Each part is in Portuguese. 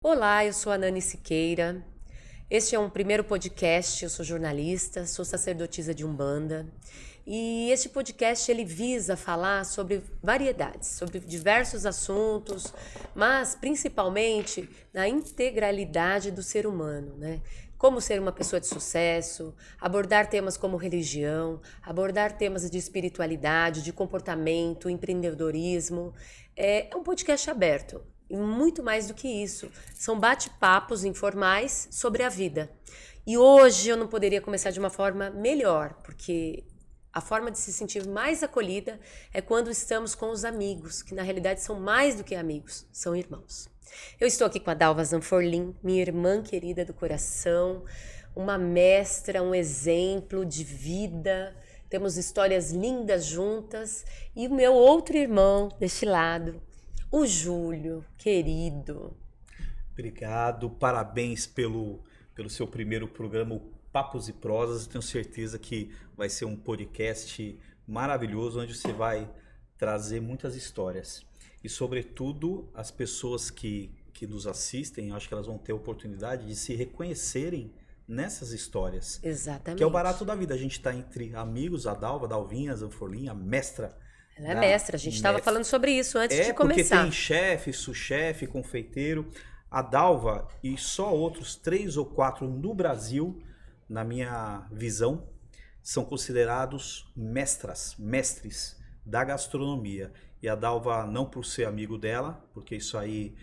Olá, eu sou a Nani Siqueira. Este é um primeiro podcast. Eu sou jornalista, sou sacerdotisa de Umbanda. E este podcast ele visa falar sobre variedades, sobre diversos assuntos, mas principalmente na integralidade do ser humano, né? Como ser uma pessoa de sucesso, abordar temas como religião, abordar temas de espiritualidade, de comportamento, empreendedorismo. É um podcast aberto. E muito mais do que isso, são bate-papos informais sobre a vida. E hoje eu não poderia começar de uma forma melhor, porque a forma de se sentir mais acolhida é quando estamos com os amigos, que na realidade são mais do que amigos, são irmãos. Eu estou aqui com a Dalva Zanforlin, minha irmã querida do coração, uma mestra, um exemplo de vida. Temos histórias lindas juntas. E o meu outro irmão deste lado, o Júlio, querido. Obrigado, parabéns pelo seu primeiro programa, o Papos e Prosas. Eu tenho certeza que vai ser um podcast maravilhoso, onde você vai trazer muitas histórias. E, sobretudo, as pessoas que nos assistem, eu acho que elas vão ter a oportunidade de se reconhecerem nessas histórias. Exatamente. Que é o barato da vida. A gente está entre amigos, a Dalva, a Dalvinha, a Zanforlin, a mestra. Ela é mestra, a gente estava falando sobre isso antes de começar. Porque tem chefe, sous-chefe, confeiteiro. A Dalva e só outros 3 ou 4 no Brasil, na minha visão, são considerados mestres da gastronomia. E a Dalva, não por ser amigo dela, porque isso aí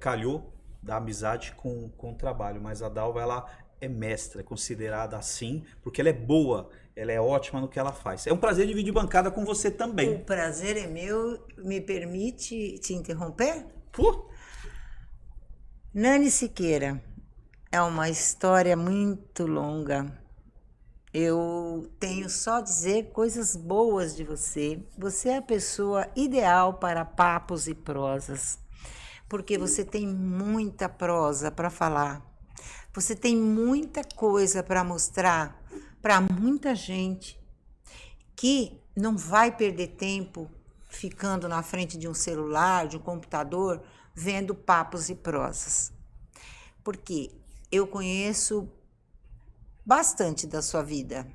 calhou da amizade com o trabalho, mas a Dalva, ela é mestra, é considerada assim, porque ela é boa, ela é ótima no que ela faz. É um prazer dividir bancada com você também. O prazer é meu. Me permite te interromper? Nani Siqueira, é uma história muito longa. Eu tenho só a dizer coisas boas de você. Você é a pessoa ideal para papos e prosas, porque você tem muita prosa para falar. Você tem muita coisa para mostrar para muita gente que não vai perder tempo ficando na frente de um celular, de um computador, vendo papos e prosas. Porque eu conheço bastante da sua vida.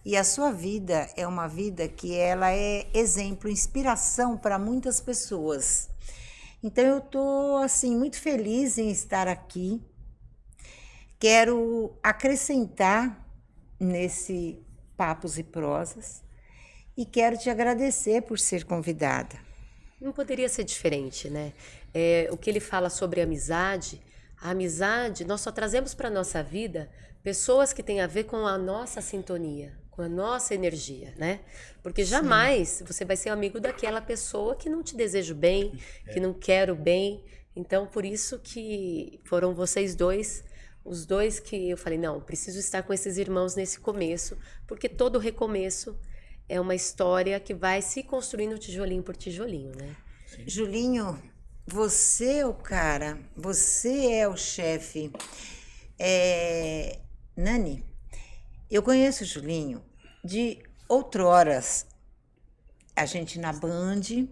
E a sua vida é uma vida que ela é exemplo, inspiração para muitas pessoas. Então eu estou assim muito feliz em estar aqui. Quero acrescentar nesse Papos e Prosas e quero te agradecer por ser convidada. Não poderia ser diferente, né? O que ele fala sobre amizade, a amizade, nós só trazemos para a nossa vida pessoas que têm a ver com a nossa sintonia, com a nossa energia, né? Porque jamais você vai ser amigo daquela pessoa que não te deseja o bem, que não quer o bem. Então, por isso que foram vocês dois, os dois que eu falei, não, preciso estar com esses irmãos nesse começo, porque todo recomeço é uma história que vai se construindo tijolinho por tijolinho, né? Sim. Julinho, você é o cara, você é o chefe. Nani, eu conheço o Julinho de outroras, a gente na Band,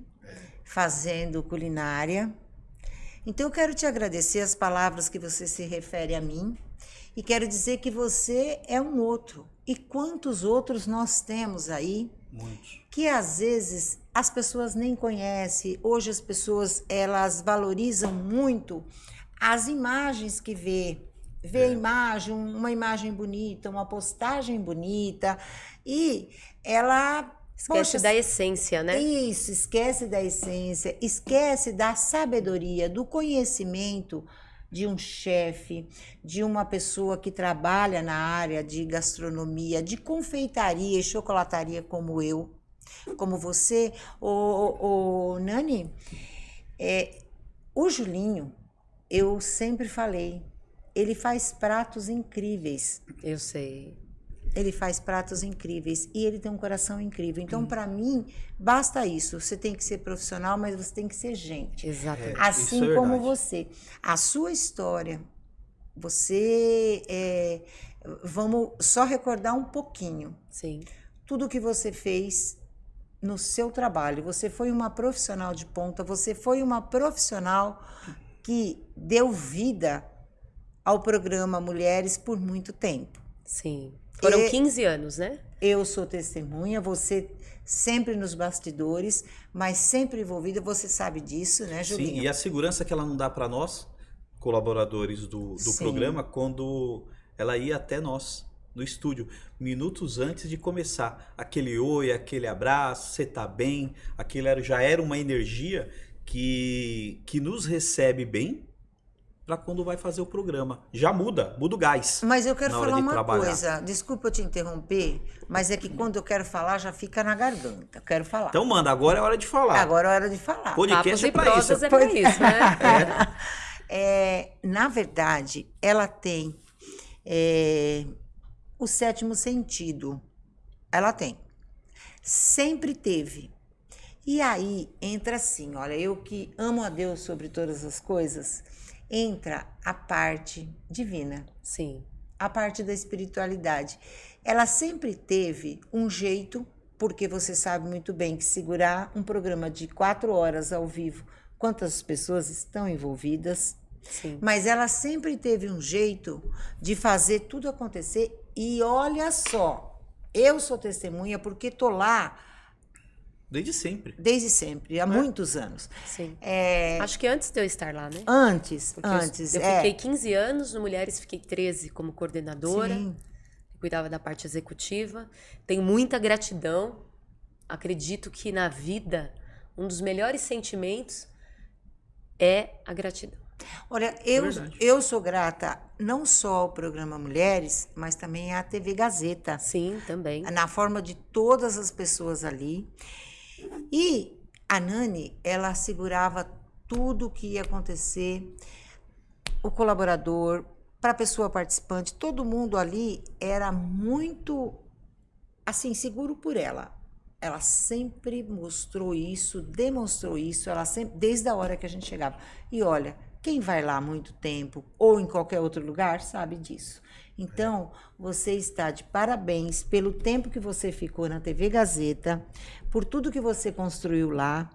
fazendo culinária. Então eu quero te agradecer as palavras que você se refere a mim e quero dizer que você é um outro. E quantos outros nós temos aí? Muitos. Que às vezes as pessoas nem conhecem. Hoje as pessoas elas valorizam muito as imagens que vê a imagem, uma imagem bonita, uma postagem bonita e ela esquece da essência, né? Isso, esquece da essência, esquece da sabedoria, do conhecimento de um chefe, de uma pessoa que trabalha na área de gastronomia, de confeitaria e chocolataria como eu, como você. Nani, o Julinho, eu sempre falei, ele faz pratos incríveis. Eu sei. Ele faz pratos incríveis e ele tem um coração incrível. Então, para mim, basta isso. Você tem que ser profissional, mas você tem que ser gente. Exatamente. Assim como você. A sua história, você... vamos só recordar um pouquinho. Sim. Tudo que você fez no seu trabalho. Você foi uma profissional de ponta, você foi uma profissional que deu vida ao programa Mulheres por muito tempo. Sim. Foram 15 anos, né? Eu sou testemunha, você sempre nos bastidores, mas sempre envolvida, você sabe disso, né, Julinho? Sim, e a segurança que ela não dá para nós, colaboradores do Sim. programa, quando ela ia até nós, no estúdio, minutos antes de começar. Aquele oi, aquele abraço, você tá bem, já era uma energia que nos recebe bem para quando vai fazer o programa. Já muda o gás. Mas eu quero na hora falar de uma trabalhar. coisa, desculpa eu te interromper, mas é que quando eu quero falar já fica na garganta, eu quero falar. Então manda, agora é hora de falar. Agora é hora de falar. Podcast Papos é e pra prosas isso. é pra isso, né? Na verdade, ela tem o sétimo sentido. Ela tem. Sempre teve. E aí entra assim, olha, eu que amo a Deus sobre todas as coisas, entra a parte divina, Sim. a parte da espiritualidade. Ela sempre teve um jeito, porque você sabe muito bem que segurar um programa de 4 horas ao vivo, quantas pessoas estão envolvidas, Sim. mas ela sempre teve um jeito de fazer tudo acontecer. E olha só, eu sou testemunha porque tô lá Desde sempre. desde sempre, há muitos anos. Sim. Acho que antes de eu estar lá, né? Antes, Porque antes. eu fiquei 15 anos, no Mulheres fiquei 13 como coordenadora. Sim. Cuidava da parte executiva. Tenho muita gratidão. Acredito que na vida, um dos melhores sentimentos é a gratidão. Olha, Verdade. eu sou grata não só ao programa Mulheres, mas também à TV Gazeta, Sim, também. na forma de todas as pessoas ali. E a Nani, ela segurava tudo o que ia acontecer, o colaborador, para a pessoa participante, todo mundo ali era muito, assim, seguro por ela. Ela sempre mostrou isso, demonstrou isso, ela sempre, desde a hora que a gente chegava. E olha, quem vai lá há muito tempo, ou em qualquer outro lugar, sabe disso. Então, você está de parabéns pelo tempo que você ficou na TV Gazeta, por tudo que você construiu lá.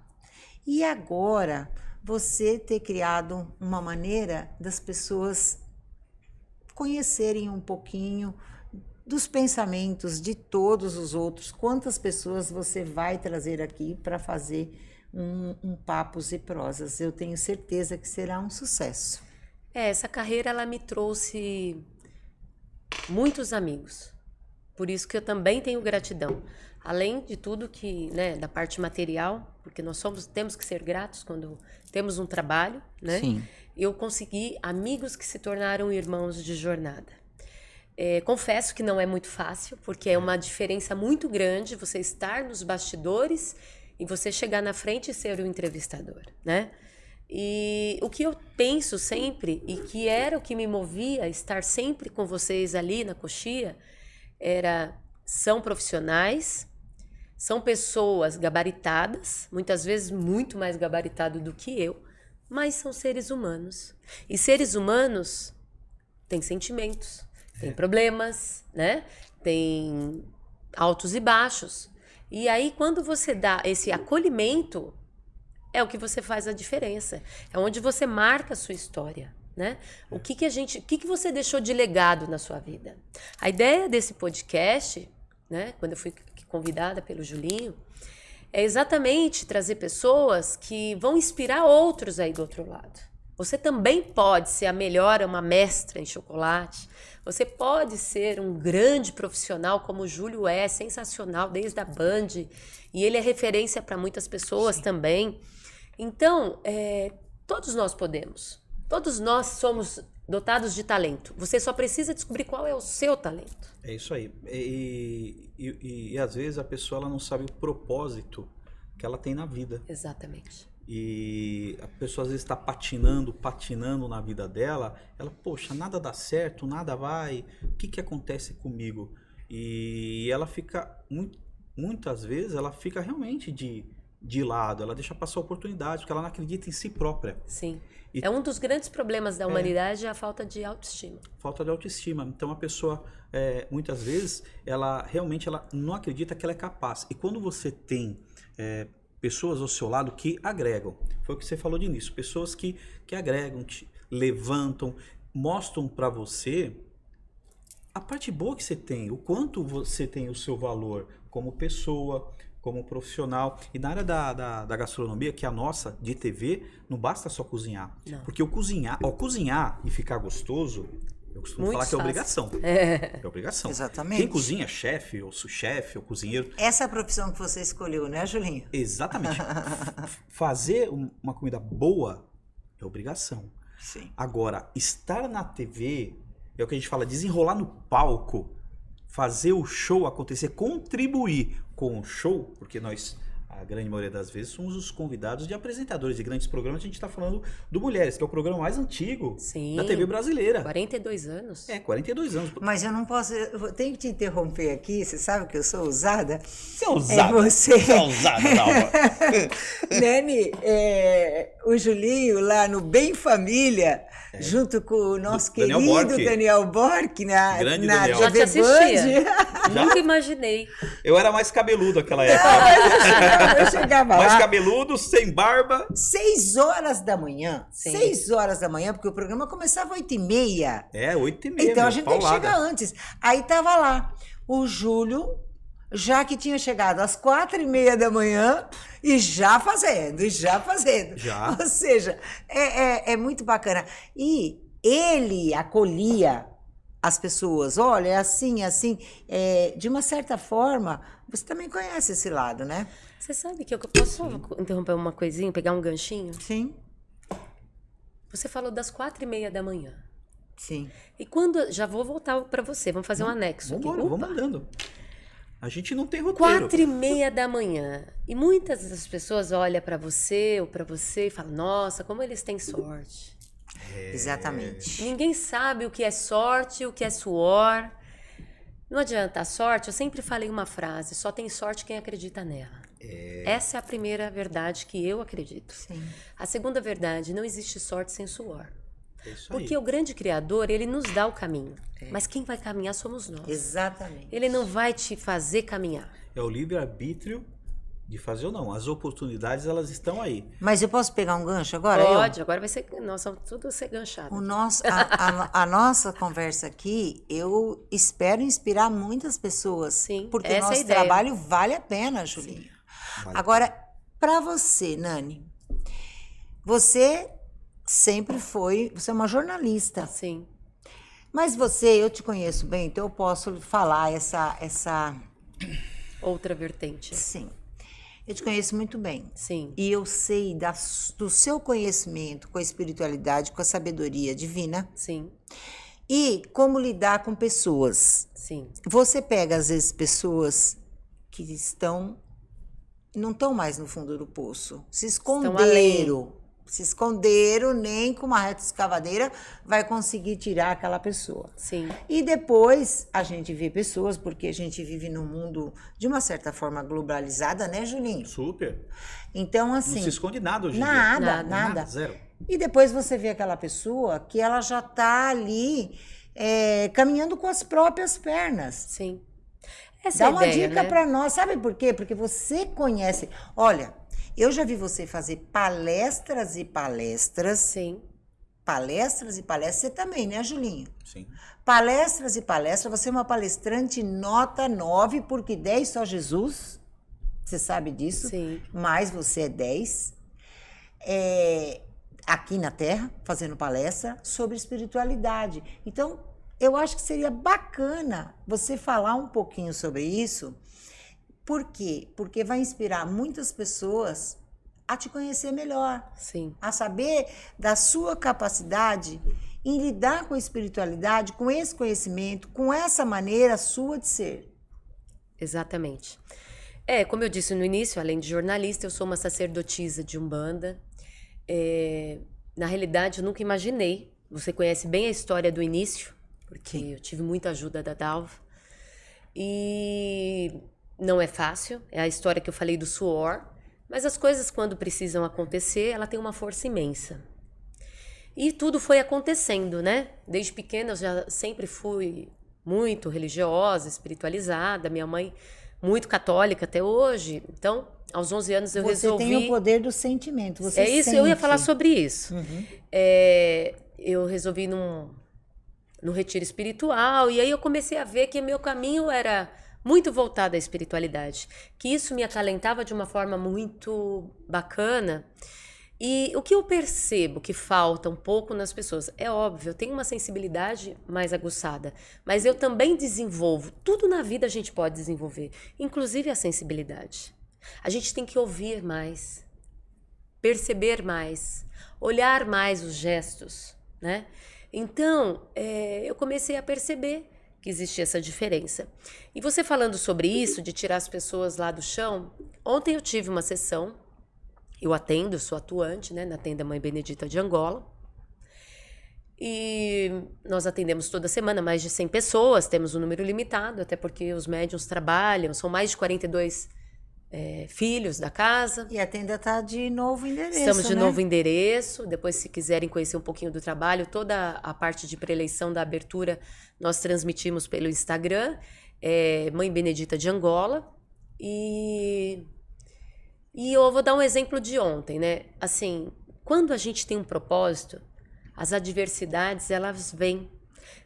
E agora, você ter criado uma maneira das pessoas conhecerem um pouquinho dos pensamentos de todos os outros. Quantas pessoas você vai trazer aqui para fazer um Papos e Prosas? Eu tenho certeza que será um sucesso. Essa carreira ela me trouxe muitos amigos. Por isso que eu também tenho gratidão. Além de tudo que, né, da parte material, porque nós temos que ser gratos quando temos um trabalho, né? Sim. Eu consegui amigos que se tornaram irmãos de jornada. Confesso que não é muito fácil, porque é uma diferença muito grande você estar nos bastidores e você chegar na frente e ser o entrevistador, né? E o que eu penso sempre, e que era o que me movia a estar sempre com vocês ali na coxia, são profissionais, são pessoas gabaritadas, muitas vezes muito mais gabaritado do que eu, mas são seres humanos. E seres humanos têm sentimentos, têm problemas, né? Tem altos e baixos. E aí, quando você dá esse acolhimento, é o que você faz a diferença. É onde você marca a sua história, né? O que você deixou de legado na sua vida? A ideia desse podcast, né, quando eu fui convidada pelo Julinho, é exatamente trazer pessoas que vão inspirar outros aí do outro lado. Você também pode ser a melhor, uma mestra em chocolate. Você pode ser um grande profissional, como o Júlio é, sensacional desde a Band. E ele é referência para muitas pessoas também. Então, todos nós podemos. Todos nós somos dotados de talento. Você só precisa descobrir qual é o seu talento. É isso aí. E às vezes a pessoa ela não sabe o propósito que ela tem na vida. Exatamente. E a pessoa às vezes está patinando na vida dela. Ela, poxa, nada dá certo, nada vai. O que acontece comigo? E ela fica, muitas vezes, ela fica realmente de lado. Ela deixa passar a oportunidade, porque ela não acredita em si própria. Sim. E É um dos grandes problemas da humanidade, a falta de autoestima. falta de autoestima. Então a pessoa, muitas vezes, ela realmente não acredita que ela é capaz. E quando você tem pessoas ao seu lado que agregam. Foi o que você falou de início. Pessoas que agregam, te levantam, mostram para você a parte boa que você tem, o quanto você tem o seu valor como pessoa, como profissional. E na área da gastronomia, que é a nossa, de TV, não basta só cozinhar. Não. Porque cozinhar e ficar gostoso, eu costumo falar que é obrigação. É obrigação. Exatamente. Quem cozinha, chefe, ou sous-chefe, ou cozinheiro. Essa é a profissão que você escolheu, né, Julinho? Exatamente. Fazer uma comida boa é obrigação. Sim. Agora, estar na TV, é o que a gente fala, desenrolar no palco, fazer o show acontecer, contribuir com o show, porque nós, a grande maioria das vezes, somos os convidados de apresentadores de grandes programas. A gente está falando do Mulheres, que é o programa mais antigo Sim. da TV brasileira. 42 anos. 42 anos. Mas eu não posso, eu tenho que te interromper aqui, você sabe que eu sou ousada? Você é ousada. Você é ousada, Dalva. Nene, o Julinho lá no Bem Família, junto com o nosso Daniel querido Bork. Daniel Bork na Grande TV Daniel. Já te Band. assistia. Nunca imaginei. Eu era mais cabeludo naquela época. Eu chegava Mais lá. cabeludo, sem barba. 6 horas da manhã. Sim. 6 horas da manhã, porque o programa começava às 8h30. 8h30. Então a gente tem que chegar antes. Aí tava lá o Júlio, já que tinha chegado às 4h30 da manhã e já fazendo. Já. Ou seja, é muito bacana. E ele acolhia as pessoas. Olha, é assim, assim. De uma certa forma, você também conhece esse lado, né? Você sabe que eu posso interromper uma coisinha, pegar um ganchinho? Sim, Você falou das 4h30 da manhã. sim. E quando... Já vou voltar para você, vamos fazer um anexo aqui. Vambora, vamos andando. A gente não tem roteiro. 4h30 da manhã. E muitas das pessoas olham para você ou para você e falam, nossa, como eles têm sorte. Exatamente. Ninguém sabe o que é sorte, o que é suor. Não adianta, a sorte, eu sempre falei uma frase, só tem sorte quem acredita nela. Essa é a primeira verdade que eu acredito. Sim. A segunda verdade, não existe sorte sem suor. É isso aí. Porque o grande Criador, ele nos dá o caminho. Mas quem vai caminhar somos nós. Exatamente. Ele não vai te fazer caminhar. É o livre-arbítrio de fazer ou não. As oportunidades, elas estão aí. Mas eu posso pegar um gancho agora? Pode, agora vai ser... Nós vamos tudo ser ganchado. A nossa conversa aqui, eu espero inspirar muitas pessoas. Sim, Porque essa é a nosso ideia. trabalho vale a pena, Julinho. Vale. Agora, para você, Nani, você sempre foi... Você é uma jornalista. Sim, Mas eu te conheço bem, então eu posso falar essa... outra vertente. Sim. Eu te conheço muito bem. Sim, E eu sei do seu conhecimento com a espiritualidade, com a sabedoria divina sim, e como lidar com pessoas. sim. Você pega, às vezes, pessoas que não estão mais no fundo do poço, se esconderam, nem com uma reta escavadeira vai conseguir tirar aquela pessoa. Sim, E depois a gente vê pessoas, porque a gente vive num mundo de uma certa forma globalizada, né, Julinho? Super. Então, Não assim, se esconde nada hoje em dia. nada. Zero. E depois você vê aquela pessoa que ela já está ali caminhando com as próprias pernas. sim. Essa Dá é a uma ideia, dica né? para nós, sabe por quê? Porque você conhece. Olha, eu já vi você fazer palestras e palestras. Sim, Palestras e palestras, você também, né, Julinho? Sim. Palestras e palestras, você é uma palestrante nota 9, porque 10 só Jesus. Você sabe disso? sim. Mas você é 10. Aqui na Terra, fazendo palestra sobre espiritualidade. Então, eu acho que seria bacana você falar um pouquinho sobre isso. Por quê? Porque vai inspirar muitas pessoas a te conhecer melhor, Sim, a saber da sua capacidade em lidar com a espiritualidade, com esse conhecimento, com essa maneira sua de ser. exatamente. Como eu disse no início, além de jornalista, eu sou uma sacerdotisa de Umbanda. Na realidade, eu nunca imaginei. Você conhece bem a história do início, porque eu tive muita ajuda da Dalva. E não é fácil, é a história que eu falei do suor. Mas as coisas, quando precisam acontecer, ela tem uma força imensa. E tudo foi acontecendo, né? Desde pequena eu já sempre fui muito religiosa, espiritualizada. Minha mãe muito católica até hoje. Então, aos 11 anos eu Você resolvi... tem o poder do sentimento, você É isso, sente. eu ia falar sobre isso. Uhum. Eu resolvi num retiro espiritual, e aí eu comecei a ver que meu caminho era muito voltado à espiritualidade, que isso me acalentava de uma forma muito bacana. E o que eu percebo que falta um pouco nas pessoas, é óbvio, eu tenho uma sensibilidade mais aguçada, mas eu também desenvolvo, tudo na vida a gente pode desenvolver, inclusive a sensibilidade. A gente tem que ouvir mais, perceber mais, olhar mais os gestos, né? Então, eu comecei a perceber que existia essa diferença. E você falando sobre isso, de tirar as pessoas lá do chão, ontem eu tive uma sessão. Eu atendo, eu sou atuante, né, na tenda Mãe Benedita de Angola. E nós atendemos toda semana mais de 100 pessoas, temos um número limitado, até porque os médiuns trabalham, são mais de 42 filhos da casa. E a tenda está de novo endereço, Estamos de né? novo endereço. Depois, se quiserem conhecer um pouquinho do trabalho, toda a parte de pré-eleição da abertura nós transmitimos pelo Instagram, Mãe Benedita de Angola. E eu vou dar um exemplo de ontem, né? Assim, quando a gente tem um propósito, as adversidades, elas vêm.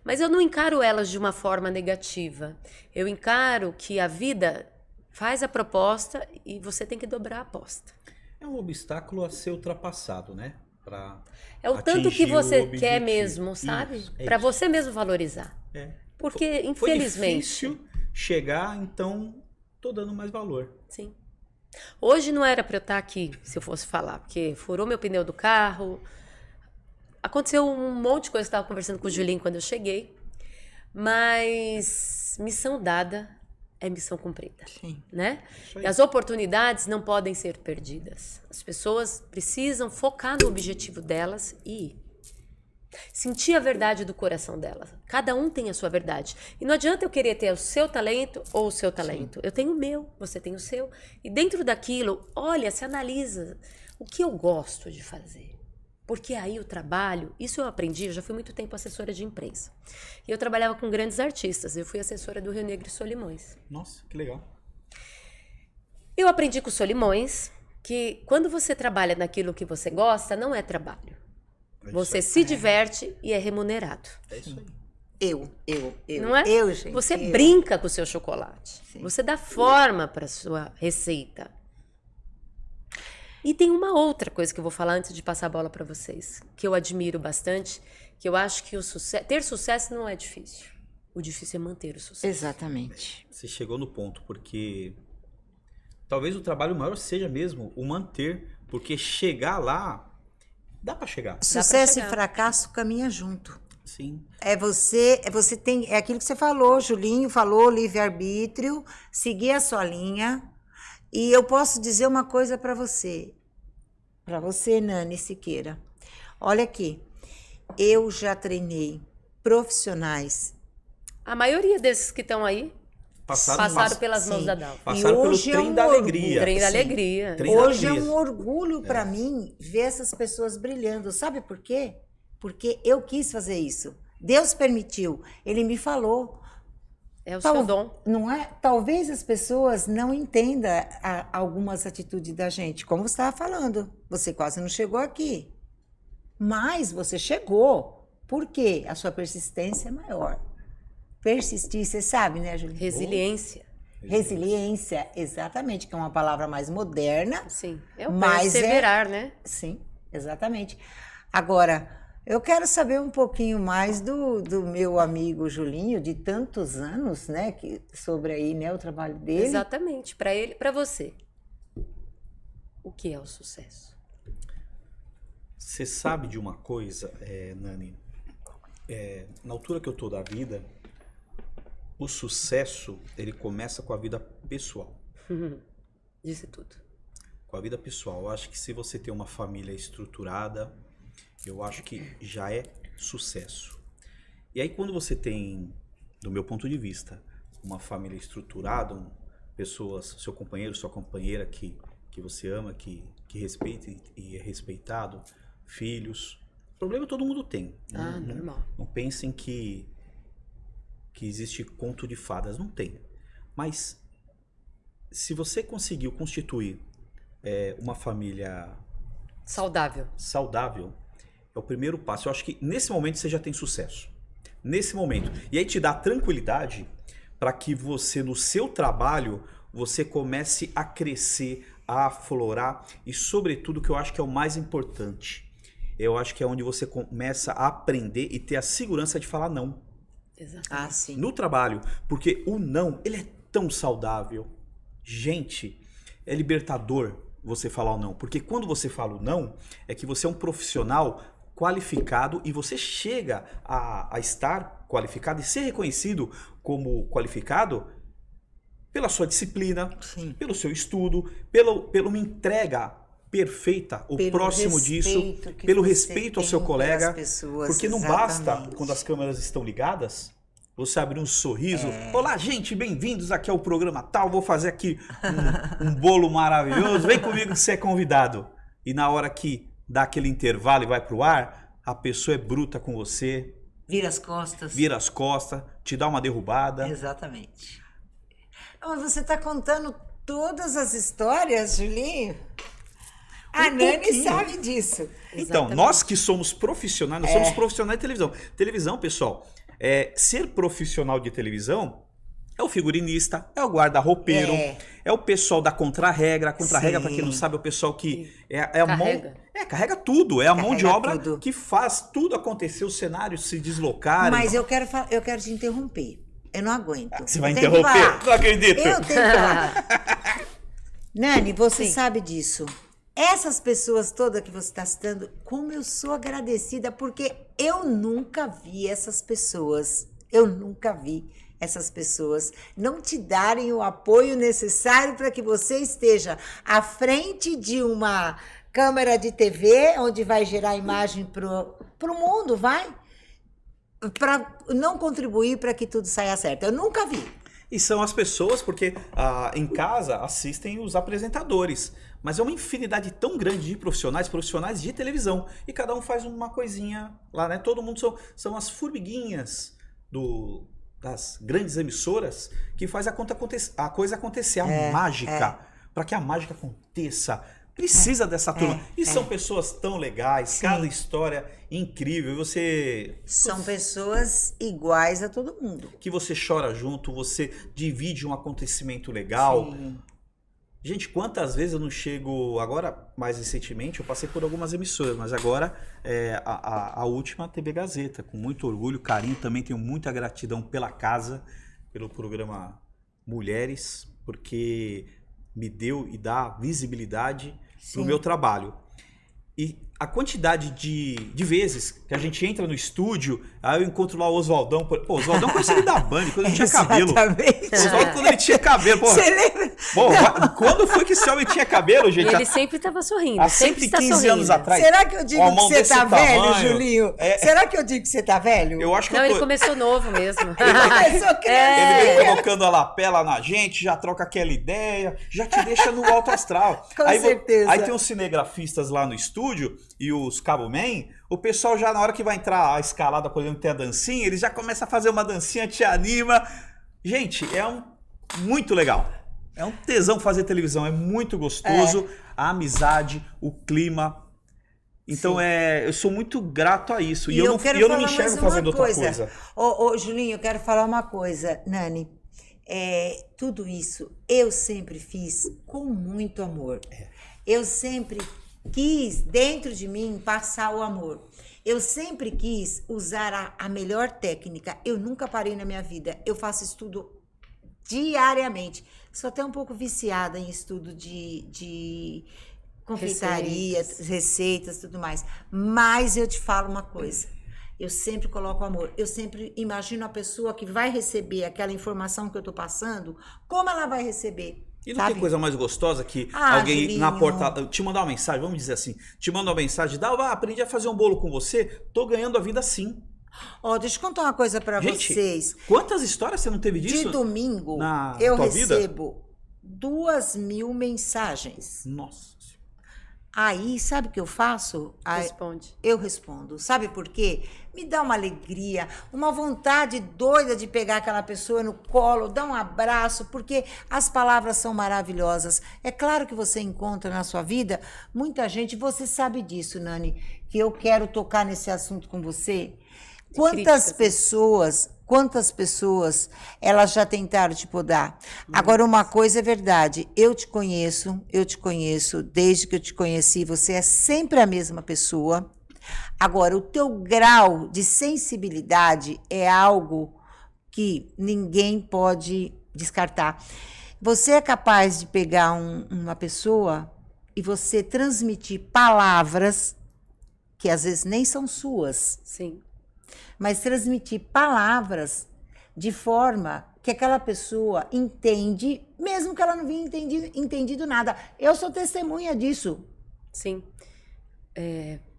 Mas eu não encaro elas de uma forma negativa. Eu encaro que a vida faz a proposta e você tem que dobrar a aposta. É um obstáculo a ser ultrapassado, né? Pra É o tanto que atingir você o quer objetivo. mesmo, sabe? Isso, Para isso. você mesmo valorizar. É. Porque, Foi infelizmente... difícil chegar, então tô dando mais valor. Sim. Hoje não era para eu estar aqui, se eu fosse falar, porque furou meu pneu do carro. Aconteceu um monte de coisa, eu estava conversando com o Julinho quando eu cheguei. Mas missão dada é missão cumprida, Sim. né? Isso aí. E as oportunidades não podem ser perdidas. As pessoas precisam focar no objetivo delas e ir. Sentir a verdade do coração delas. Cada um tem a sua verdade. E não adianta eu querer ter o seu talento ou o seu talento. Sim. Eu tenho o meu, você tem o seu. E dentro daquilo, olha, se analisa o que eu gosto de fazer. Porque aí o trabalho, isso eu aprendi, eu já fui muito tempo assessora de imprensa. E eu trabalhava com grandes artistas. Eu fui assessora do Rio Negro e Solimões. Nossa, que legal. Eu aprendi com o Solimões que quando você trabalha naquilo que você gosta, não é trabalho. Você se diverte e é remunerado. É isso aí. Eu. Não é? Eu, gente. Você eu. brinca com o seu chocolate. Sim. Você dá forma para sua receita. E tem uma outra coisa que eu vou falar antes de passar a bola para vocês, que eu admiro bastante, que eu acho que ter sucesso não é difícil. O difícil é manter o sucesso. Exatamente. Você chegou no ponto, porque talvez o trabalho maior seja mesmo o manter, porque chegar lá, dá para chegar. Sucesso e fracasso caminham junto. Sim. É aquilo que você falou, Julinho falou, livre-arbítrio, seguir a sua linha. E eu posso dizer uma coisa para você, Nani Siqueira. Olha aqui, eu já treinei profissionais. A maioria desses que estão aí passaram pelas mãos da Dalva. Passaram pelo trem da alegria. Trem da alegria. Hoje é um orgulho para mim ver essas pessoas brilhando. Sabe por quê? Porque eu quis fazer isso. Deus permitiu. Ele me falou. É o seu dom. Não é? Talvez as pessoas não entendam algumas atitudes da gente. Como você estava falando. Você quase não chegou aqui. Mas você chegou. Por quê? A sua persistência é maior. Persistir, você sabe, né, Julinha? Resiliência. Resiliência, exatamente, que é uma palavra mais moderna. Sim, é o perseverar, né? Sim, exatamente. Agora, eu quero saber um pouquinho mais do meu amigo Julinho, de tantos anos, né, sobre aí, né, o trabalho dele. Exatamente, para ele, para você. O que é o sucesso? Você sabe de uma coisa, Nani? Na altura que eu tô da vida, o sucesso, ele começa com a vida pessoal. Disse tudo. Com a vida pessoal. Eu acho que se você tem uma família estruturada, eu acho que já é sucesso. E aí quando você tem, do meu ponto de vista, uma família estruturada, pessoas, seu companheiro, sua companheira que você ama, que respeita e é respeitado, filhos. Problema todo mundo tem. Normal. Não pensem que existe conto de fadas. Não tem. Mas se você conseguiu constituir uma família Saudável. saudável é o primeiro passo. Eu acho que nesse momento você já tem sucesso. Nesse momento. E aí te dá tranquilidade para que você, no seu trabalho, você comece a crescer, a aflorar e, sobretudo, que eu acho que é o mais importante. Eu acho que é onde você começa a aprender e ter a segurança de falar não. Exatamente. sim. No trabalho. Porque o não, ele é tão saudável. Gente, é libertador você falar o não. Porque quando você fala o não, é que você é um profissional qualificado e você chega a estar qualificado e ser reconhecido como qualificado pela sua disciplina, Sim. pelo seu estudo, pela uma entrega perfeita, ou Pelo próximo disso, respeito que pelo você respeito ao seu tem colega. pelas pessoas, Porque não basta, exatamente. quando as câmeras estão ligadas, você abrir um sorriso. Olá, gente, bem-vindos aqui ao programa tal. Vou fazer aqui um bolo maravilhoso. Vem comigo que você é convidado. E na hora que dá aquele intervalo e vai pro ar, a pessoa é bruta com você, Vira as costas. vira as costas, te dá uma derrubada. Exatamente. Mas você está contando todas as histórias, Julinho? A Nani pouquinho. sabe disso. Então, Exatamente. nós que somos profissionais, nós somos profissionais de televisão. Televisão, pessoal, ser profissional de televisão é o figurinista, é o guarda-roupeiro, é o pessoal da contra-regra. A contra-regra, Sim. para quem não sabe, é o pessoal que é a Carrega. mão... carrega tudo. É a mão de Carrega obra tudo. que faz tudo acontecer, os cenários se deslocarem. Mas eu quero te interromper. Eu não aguento. Você vai Eu tenho que interromper? falar. Não acredito. Eu tenho que falar. Nani, você Sim. sabe disso. Essas pessoas todas que você está citando, como eu sou agradecida, porque eu nunca vi essas pessoas. Eu nunca vi essas pessoas não te darem o apoio necessário para que você esteja à frente de uma câmera de TV, onde vai gerar imagem para o mundo, vai? Para não contribuir para que tudo saia certo. Eu nunca vi. E são as pessoas, porque em casa assistem os apresentadores. Mas é uma infinidade tão grande de profissionais de televisão. E cada um faz uma coisinha lá, né? Todo mundo são as formiguinhas das grandes emissoras que faz a coisa acontecer, a mágica. Para que a mágica aconteça, precisa dessa turma. E são pessoas tão legais, Sim. cada história incrível. E você... São pessoas iguais a todo mundo. que você chora junto, você divide um acontecimento legal. Sim. Gente, quantas vezes eu não chego... Agora, mais recentemente, eu passei por algumas emissoras, mas agora a última, a TV Gazeta. Com muito orgulho, carinho, também tenho muita gratidão pela casa, pelo programa Mulheres, porque me deu e dá visibilidade para o meu trabalho. E a quantidade de vezes que a gente entra no estúdio, aí eu encontro lá o Oswaldão. Pô, o Oswaldão conheci ele da Band, quando ele tinha cabelo. Exatamente. O Oswaldo quando ele tinha cabelo. Pô, Você lembra? pô, quando foi que esse homem tinha cabelo, E gente? ele sempre estava sorrindo. Há Sempre está 115 sorrindo. anos atrás. Será que eu digo Uma que mão você desse tá velho, tamanho. Julinho? Será que eu digo que você tá velho? Eu acho que Não, eu ele tô... começou novo mesmo. Começou criança. Ele vem colocando a lapela na gente, já troca aquela ideia, já te deixa no alto astral. Com aí, certeza. Aí tem os cinegrafistas lá no estúdio e os Caboman, o pessoal já na hora que vai entrar a escalada, por exemplo, tem a dancinha, eles já começam a fazer uma dancinha, te anima. Gente, muito legal. É um tesão fazer televisão, é muito gostoso. A amizade, o clima. Então, eu sou muito grato a isso. E eu não me falar enxergo mais uma fazendo outra coisa. Ô, Julinho, eu quero falar uma coisa, Nani. Tudo isso eu sempre fiz com muito amor. Eu sempre quis, dentro de mim, passar o amor. Eu sempre quis usar a melhor técnica. Eu nunca parei na minha vida. Eu faço estudo diariamente. Sou até um pouco viciada em estudo de confeitaria, receitas, tudo mais. Mas eu te falo uma coisa. Eu sempre coloco amor. Eu sempre imagino a pessoa que vai receber aquela informação que eu estou passando, como ela vai receber. E não tem coisa mais gostosa que alguém Julinho. na porta te mandar uma mensagem, vamos dizer assim, te manda uma mensagem, aprendi a fazer um bolo com você, tô ganhando a vida assim. Deixa eu contar uma coisa para Gente, vocês. quantas histórias você não teve disso? De domingo, na eu tua vida? recebo 2.000 mensagens. Nossa. Aí, sabe o que eu faço? Responde. Eu respondo. Sabe por quê? Me dá uma alegria, uma vontade doida de pegar aquela pessoa no colo, dar um abraço, porque as palavras são maravilhosas. É claro que você encontra na sua vida muita gente, você sabe disso, Nani, que eu quero tocar nesse assunto com você. Quantas pessoas elas já tentaram te podar? Agora, uma coisa é verdade, eu te conheço desde que eu te conheci, você é sempre a mesma pessoa. Agora, o teu grau de sensibilidade é algo que ninguém pode descartar. Você é capaz de pegar uma pessoa e você transmitir palavras que às vezes nem são suas. Sim. Mas transmitir palavras de forma que aquela pessoa entende, mesmo que ela não tenha entendido nada. Eu sou testemunha disso. Sim.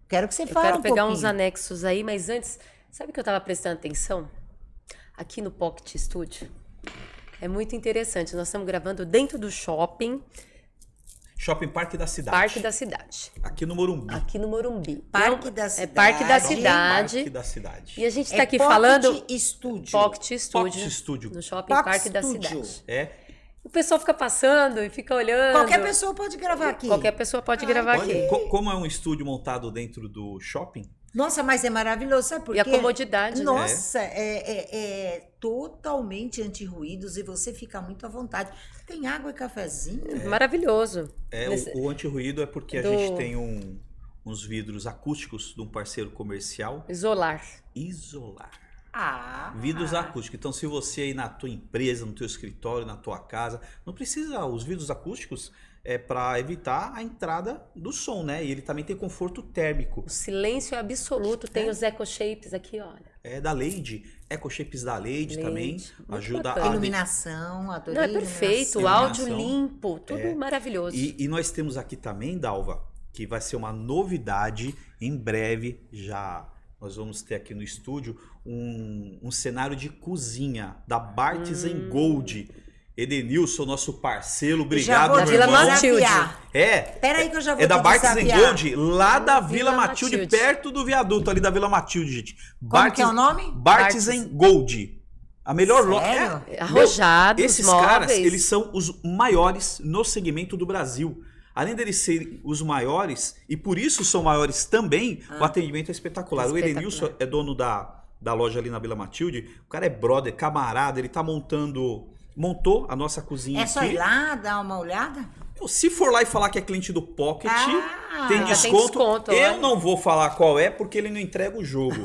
Quero que você Eu fale quero um pegar pouquinho. uns anexos aí, mas antes, sabe que eu estava prestando atenção? Aqui no Pocket Studio. É muito interessante. Nós estamos gravando dentro do shopping, Shopping Parque da Cidade. Parque da Cidade. Aqui no Morumbi. Aqui no Morumbi. Parque Então, da É Cidade. Parque da Shopping Cidade. Parque da Cidade. E a gente está É aqui Pocket falando Studio. Pocket Studio. Pocket Studio. No shopping Pocket Parque da Studio. Cidade. É. O pessoal fica passando e fica olhando. Qualquer pessoa pode gravar aqui. Qualquer pessoa pode gravar Olha, aqui. como é um estúdio montado dentro do shopping, Nossa, mas é maravilhoso, sabe por quê? E a comodidade, né? Nossa, é totalmente anti-ruídos e você fica muito à vontade. Tem água e cafezinho. Maravilhoso. o anti-ruído é porque a Do- gente tem uns vidros acústicos de um parceiro comercial. Isolar. Isolar. Ah. Vidros acústicos. Então, se você aí na tua empresa, no teu escritório, na tua casa, não precisa, os vidros acústicos é para evitar a entrada do som, né? E ele também tem conforto térmico. O silêncio é absoluto. Tem os eco shapes aqui, olha. É da Lady, EcoShapes da Lady também, Muito ajuda bacana. a... Iluminação, adorei Não, é a perfeito. O iluminação. áudio limpo. Tudo maravilhoso. E nós temos aqui também, Dalva, que vai ser uma novidade em breve, já nós vamos ter aqui no estúdio um cenário de cozinha da Bartz Gold. Edenilson, nosso parceiro, obrigado, Da meu Vila irmão. Matilde. É. Peraí que eu já vou É da te Bartz desafiar. Gold, lá da Vila Vila Matilde, Matilde. perto do viaduto ali da Vila Matilde, gente. Como que é o nome? Bartz Gold. A melhor loja. Sério? Arrojados, Esses móveis. caras, eles são os maiores no segmento do Brasil. Além deles serem os maiores, e por isso são maiores também, o atendimento é espetacular. O Espetacular. Edenilson é dono da loja ali na Vila Matilde. O cara é brother, camarada, ele tá montou a nossa cozinha É só aqui. ir lá, dar uma olhada? Se for lá e falar que é cliente do Pocket, Ah, tem já tem desconto. desconto, Eu olha. não vou falar qual é, porque ele não entrega o jogo.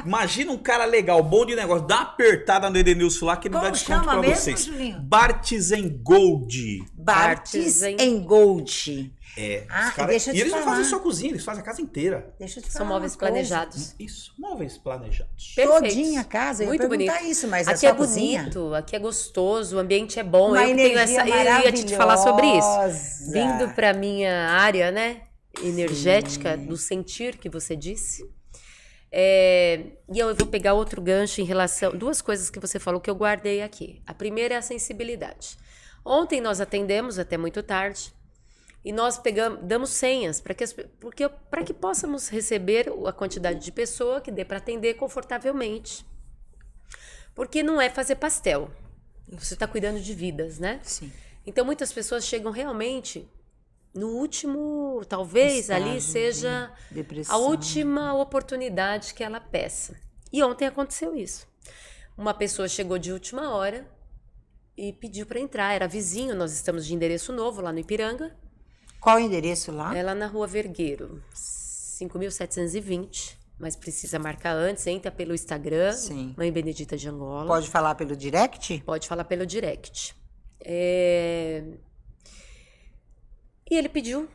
Imagina um cara legal, bom de negócio, dá uma apertada no Edenilson lá que ele Como dá desconto chama pra mesmo, vocês. Julinho? Bartz Gold. Bartz Bartz Gold. É. Ah, os cara- deixa eu te e eles não falar. fazem só cozinha, eles fazem a casa inteira. Deixa eu te falar São móveis uma coisa. planejados. Isso, móveis planejados. Perfeito. Todinha a casa, eu ia Muito perguntar bonito. isso, mas aqui é é só cozinha? bonito, aqui é gostoso, o ambiente é bom. Uma eu que tenho energia essa, eu ia te falar sobre isso. maravilhosa. Vindo para minha área, né, energética do sentir que você disse. E eu vou pegar outro gancho em relação duas coisas que você falou que eu guardei aqui. A primeira é a sensibilidade. Ontem nós atendemos até muito tarde. E nós damos senhas para que possamos receber a quantidade de pessoa que dê para atender confortavelmente. Porque não é fazer pastel. Você está cuidando de vidas, né? Sim. Então muitas pessoas chegam realmente no último, talvez Estágio ali seja de depressão. a última oportunidade que ela peça. E ontem aconteceu isso. Uma pessoa chegou de última hora e pediu para entrar. Era vizinho, nós estamos de endereço novo lá no Ipiranga. Qual o endereço lá? É lá na Rua Vergueiro, 5.720, mas precisa marcar antes, entra pelo Instagram, Sim. Mãe Benedita de Angola. Pode falar pelo direct? Pode falar pelo direct. E ele pediu,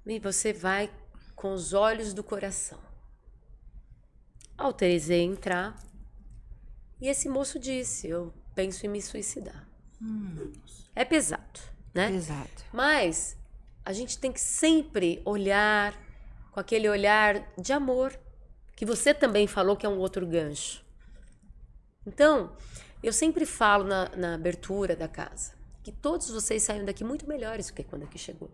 e você vai com os olhos do coração. Autorizei entrar, e esse moço disse, eu penso em me suicidar. É pesado, né? Exato. Mas a gente tem que sempre olhar com aquele olhar de amor, que você também falou que é um outro gancho. Então, eu sempre falo na abertura da casa, que todos vocês saem daqui muito melhores do que quando aqui chegou.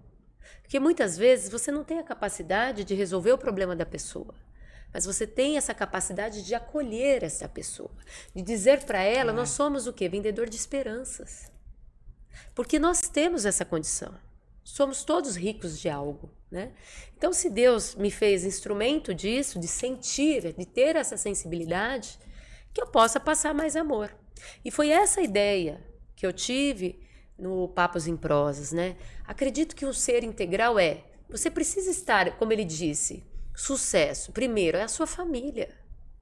Porque muitas vezes você não tem a capacidade de resolver o problema da pessoa. Mas você tem essa capacidade de acolher essa pessoa. De dizer para ela, nós somos o quê? Vendedor de esperanças. Porque nós temos essa condição. Somos todos ricos de algo, né? Então, se Deus me fez instrumento disso, de sentir, de ter essa sensibilidade, que eu possa passar mais amor. E foi essa ideia que eu tive no Papos em Prosas, né? Acredito que um ser integral você precisa estar, como ele disse, sucesso. Primeiro, é a sua família.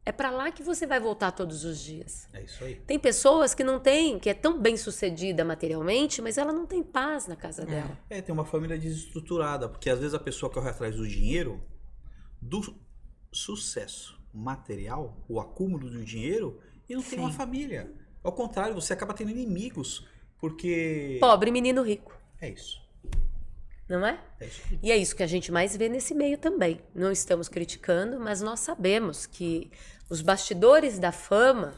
É para lá que você vai voltar todos os dias. É isso aí. Tem pessoas que não têm, que é tão bem sucedida materialmente, mas ela não tem paz na casa dela. Tem uma família desestruturada, porque às vezes a pessoa corre atrás do dinheiro, do sucesso material, o acúmulo do dinheiro, e não tem uma família. Ao contrário, você acaba tendo inimigos, porque... Pobre menino rico. É isso. Não é? É isso. E é isso que a gente mais vê nesse meio também. Não estamos criticando, mas nós sabemos que os bastidores da fama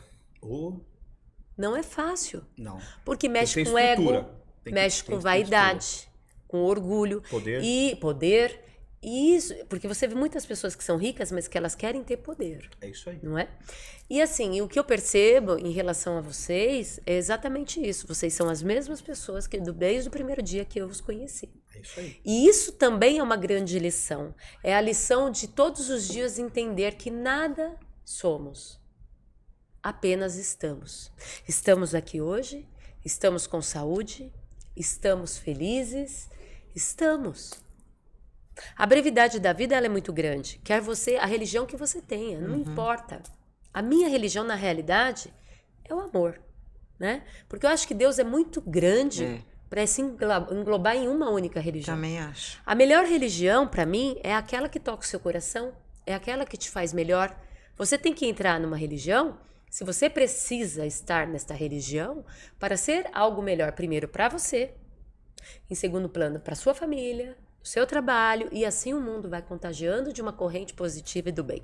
não é fácil. Não. Porque mexe Tem com ego, Tem mexe tem com vaidade, com orgulho. Poder. E poder. E isso, porque você vê muitas pessoas que são ricas, mas que elas querem ter poder. É isso aí. Não é? E assim, o que eu percebo em relação a vocês é exatamente isso. Vocês são as mesmas pessoas que desde o primeiro dia que eu os conheci. É isso aí. E isso também é uma grande lição. É a lição de todos os dias entender que nada somos. Apenas estamos. Estamos aqui hoje, estamos com saúde, estamos felizes, estamos. A brevidade da vida ela é muito grande. Quer você, a religião que você tenha, não importa. A minha religião, na realidade, é o amor, né? Porque eu acho que Deus é muito grande para se englobar em uma única religião. Também acho. A melhor religião, para mim, é aquela que toca o seu coração, é aquela que te faz melhor. Você tem que entrar numa religião, se você precisa estar nesta religião, para ser algo melhor, primeiro para você, em segundo plano para sua família, o seu trabalho, e assim o mundo vai contagiando de uma corrente positiva e do bem.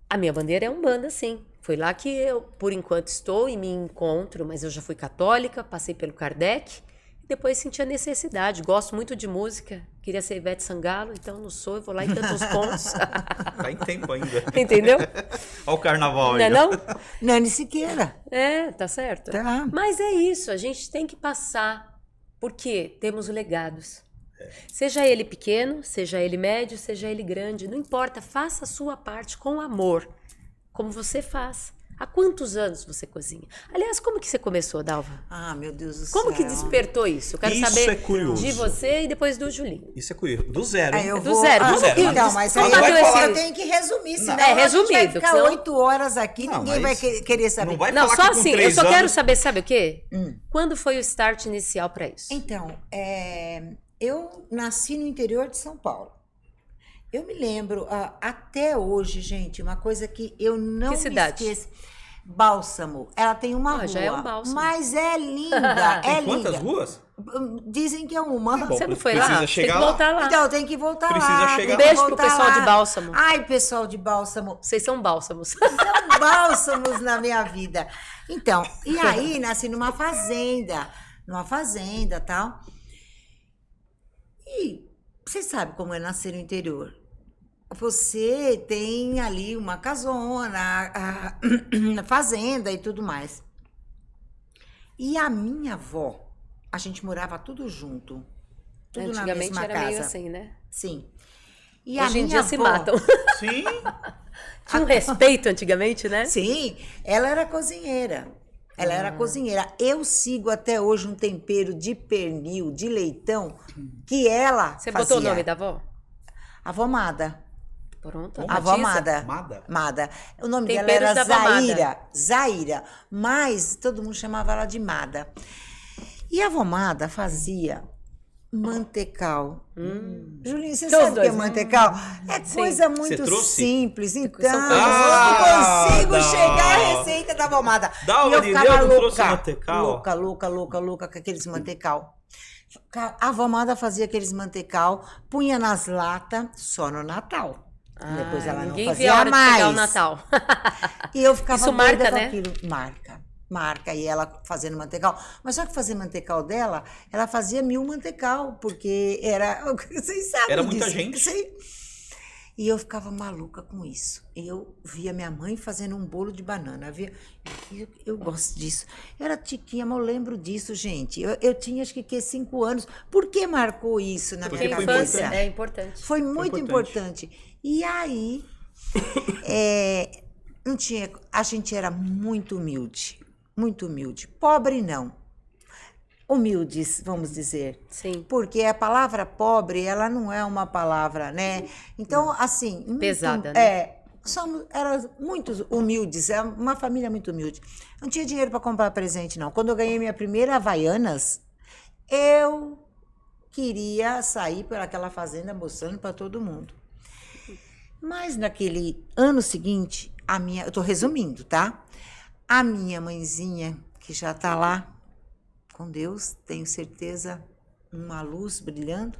A minha bandeira é Umbanda, sim. Foi lá que eu, por enquanto, estou e me encontro, mas eu já fui católica, passei pelo Kardec, e depois senti a necessidade. Gosto muito de música, queria ser Ivete Sangalo, então não sou, eu vou lá e canto os pontos. Tá em tempo ainda. Entendeu? Olha o carnaval Não é aí. não? Nani Siqueira. Tá certo. Tá. Mas é isso, a gente tem que passar, porque temos legados. Seja ele pequeno, seja ele médio, seja ele grande, não importa, faça a sua parte com amor, como você faz. Há quantos anos você cozinha? Aliás, como que você começou, Dalva? Ah, meu Deus do céu. Como que despertou isso? Eu quero Isso saber é curioso. de você e depois do Julinho. Isso é curioso. Do zero, hein? Aí eu do vou... zero. Do zero. Então, mas aí Como que vai eu tenho que resumir, senão É, a gente vai resumido, ficar senão- 8 horas aqui, Não, ninguém vai mas querer saber. não vai Não, falar só que com assim, eu 3 só quero anos- saber, sabe o quê? Quando foi o start inicial para isso? Então, eu nasci no interior de São Paulo. Eu me lembro, até hoje, gente, uma coisa que eu não Que cidade? me esqueço. Bálsamo. Ela tem uma rua. Já é um bálsamo. Mas é linda, Tem é quantas linda. ruas? Dizem que é uma. Bom, Você não foi precisa lá? Tem que chegar lá. voltar lá. Então, tem que voltar Precisa lá. chegar tem lá. que Beijo pro voltar pessoal lá. de Bálsamo. Ai, pessoal de Bálsamo. Vocês são bálsamos. São bálsamos na minha vida. Então, e aí nasci numa fazenda e tal. E você sabe como é nascer no interior. Você tem ali uma casona, a fazenda e tudo mais. E a minha avó, a gente morava tudo junto. Tudo na Antigamente mesma era casa. meio assim, né? Sim. E a Hoje em minha dia se avó- matam. Sim. Tinha um respeito antigamente, né? Sim, ela era cozinheira. Ela era cozinheira. Eu sigo até hoje um tempero de pernil, de leitão, que ela Você fazia. botou o nome da avó? Avó Mada. Pronto. Como? Avó Matiza. Mada. Mada? Mada. O nome Temperos dela era da avó Mada. Zaira. Zaira. Mas todo mundo chamava ela de Mada. E a avó Mada fazia mantecal. Julinho, você Os sabe o que é dois, né? mantecal? É Sim. coisa muito Você trouxe? simples. Então, São eu coisas não consigo não. chegar à receita da avó Mada. Dá uma E eu de ficava Deus, não louca, trouxe mantecal? louca com aqueles mantecal. A avó Mada fazia aqueles mantecal, punha nas latas só no Natal. Depois ela não ninguém fazia via a hora de chegar o mais. Natal. E eu ficava Isso doida marca, com né? aquilo. Marca. marca, e ela fazendo mantecal. Mas só que fazer mantecal dela, ela fazia 1000 mantecal, porque era... Vocês sabem Era muita disso. gente. E eu ficava maluca com isso. Eu via minha mãe fazendo um bolo de banana. Eu gosto disso. Eu era tiquinha, mas eu lembro disso, gente. Eu tinha, acho que 5 anos. Por que marcou isso na Porque minha a cabeça? infância é importante. Foi muito importante. E aí, não tinha, a gente era muito humilde. Muito humilde. Pobre, não. Humildes, vamos dizer. Sim. Porque a palavra pobre, ela não é uma palavra, né? Então, assim... Pesada, né? Eram muito humildes, é uma família muito humilde. Não tinha dinheiro para comprar presente, não. Quando eu ganhei minha primeira Havaianas, eu queria sair por aquela fazenda mostrando para todo mundo. Mas naquele ano seguinte, eu tô resumindo, tá? A minha mãezinha, que já tá lá, com Deus, tenho certeza, uma luz brilhando,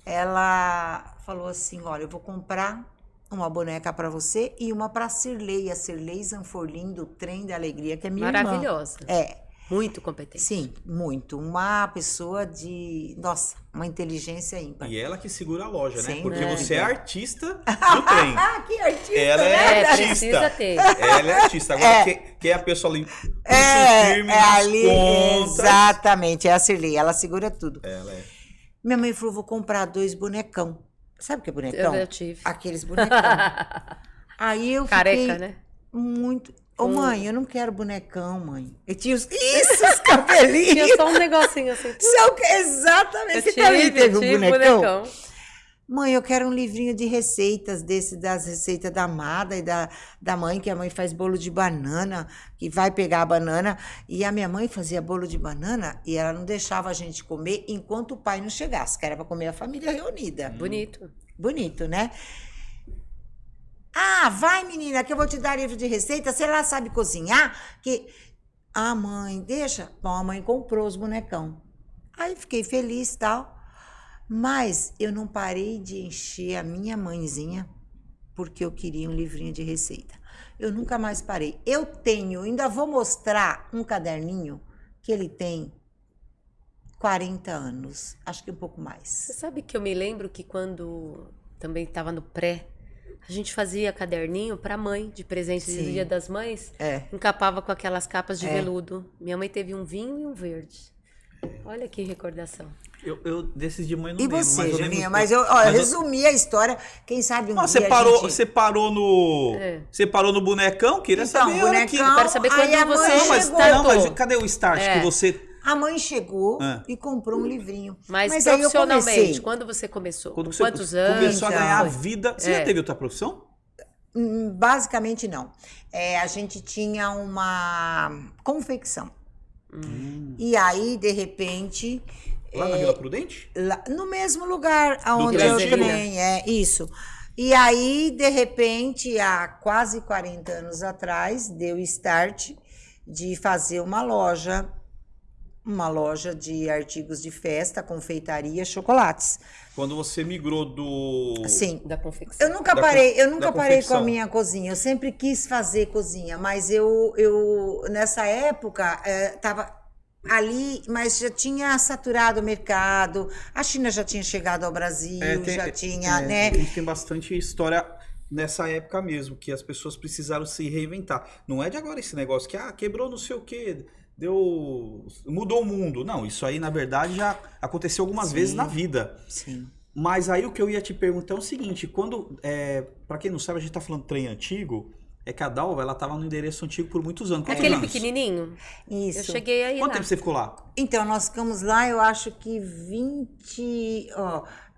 ela falou assim, olha, eu vou comprar uma boneca para você e uma para a Cirlei Zanforlin, do Trem da Alegria, que é minha irmã. Maravilhosa. Muito competente. Sim, muito. Uma pessoa nossa, uma inteligência ímpar. E ela que segura a loja, né? Sim, Porque né? você é artista do trem. Que artista, Ela né? é artista. Precisa ter. Ela é artista. Agora, quem é a pessoa ali? Firme nas ali, contas. exatamente, é a Cirlei, ela segura tudo. Ela é. Minha mãe falou, vou comprar 2 bonecão. Sabe o que é bonecão? Eu tive. Aqueles bonecão. Aí eu Careca, fiquei né? muito... Ô, mãe, eu não quero bonecão, mãe. Eu tinha os cabelinhos. Tinha só um negocinho assim. Exatamente. Você também teve um tive bonecão? Mãe, eu quero um livrinho de receitas das receitas da Amada e da mãe, que a mãe faz bolo de banana, que vai pegar a banana. E a minha mãe fazia bolo de banana e ela não deixava a gente comer enquanto o pai não chegasse, que era para comer a família reunida. Bonito. Bonito, né? Ah, vai, menina, que eu vou te dar livro de receita. Se ela sabe cozinhar, Ah, mãe, deixa. Bom, a mãe comprou os bonecão. Aí fiquei feliz e tal. Mas eu não parei de encher a minha mãezinha porque eu queria um livrinho de receita. Eu nunca mais parei. Eu ainda vou mostrar um caderninho que ele tem 40 anos. Acho que um pouco mais. Você sabe que eu me lembro que quando também estava no pré, a gente fazia caderninho para mãe, de presente de Dia das Mães. Encapava com aquelas capas de veludo. Minha mãe teve um vinho e um verde. Olha que recordação. Eu desses de mãe não e lembro. você, mas Julinha? Mas eu resumi a história. Quem sabe Não, dia você parou no... Você parou no bonecão? Queria Então, saber. bonecão, Eu quero saber quando aí a mãe você Mas, startou. mas cadê o start que você... A mãe chegou e comprou um livrinho. Mas aí eu profissionalmente, comecei. quando você começou? Quando Com você quantos anos? começou a ganhar a Então. vida... Você já teve outra profissão? Basicamente não. A gente tinha uma confecção. E aí, de repente... Lá na Vila Prudente? No mesmo lugar onde trem eu de treinei, isso. E aí, de repente, há quase 40 anos atrás, deu start de fazer uma loja de artigos de festa, confeitaria, chocolates. Quando você migrou do... Sim. Da confecção. Eu nunca parei com a confecção. minha cozinha. Eu sempre quis fazer cozinha, mas eu nessa época estava ali, mas já tinha saturado o mercado. A China já tinha chegado ao Brasil, né? A gente tem bastante história nessa época mesmo, que as pessoas precisaram se reinventar. Não é de agora esse negócio que quebrou não sei o quê, mudou o mundo. Não, isso aí na verdade já aconteceu algumas vezes na vida. Sim. Mas aí o que eu ia te perguntar é o seguinte, para quem não sabe, a gente tá falando trem antigo, é que a Dalva, ela tava no endereço antigo por muitos anos. Quantos Aquele anos? pequenininho? Isso. Eu cheguei aí Quanto lá. tempo você ficou lá? Então, nós ficamos lá, eu acho que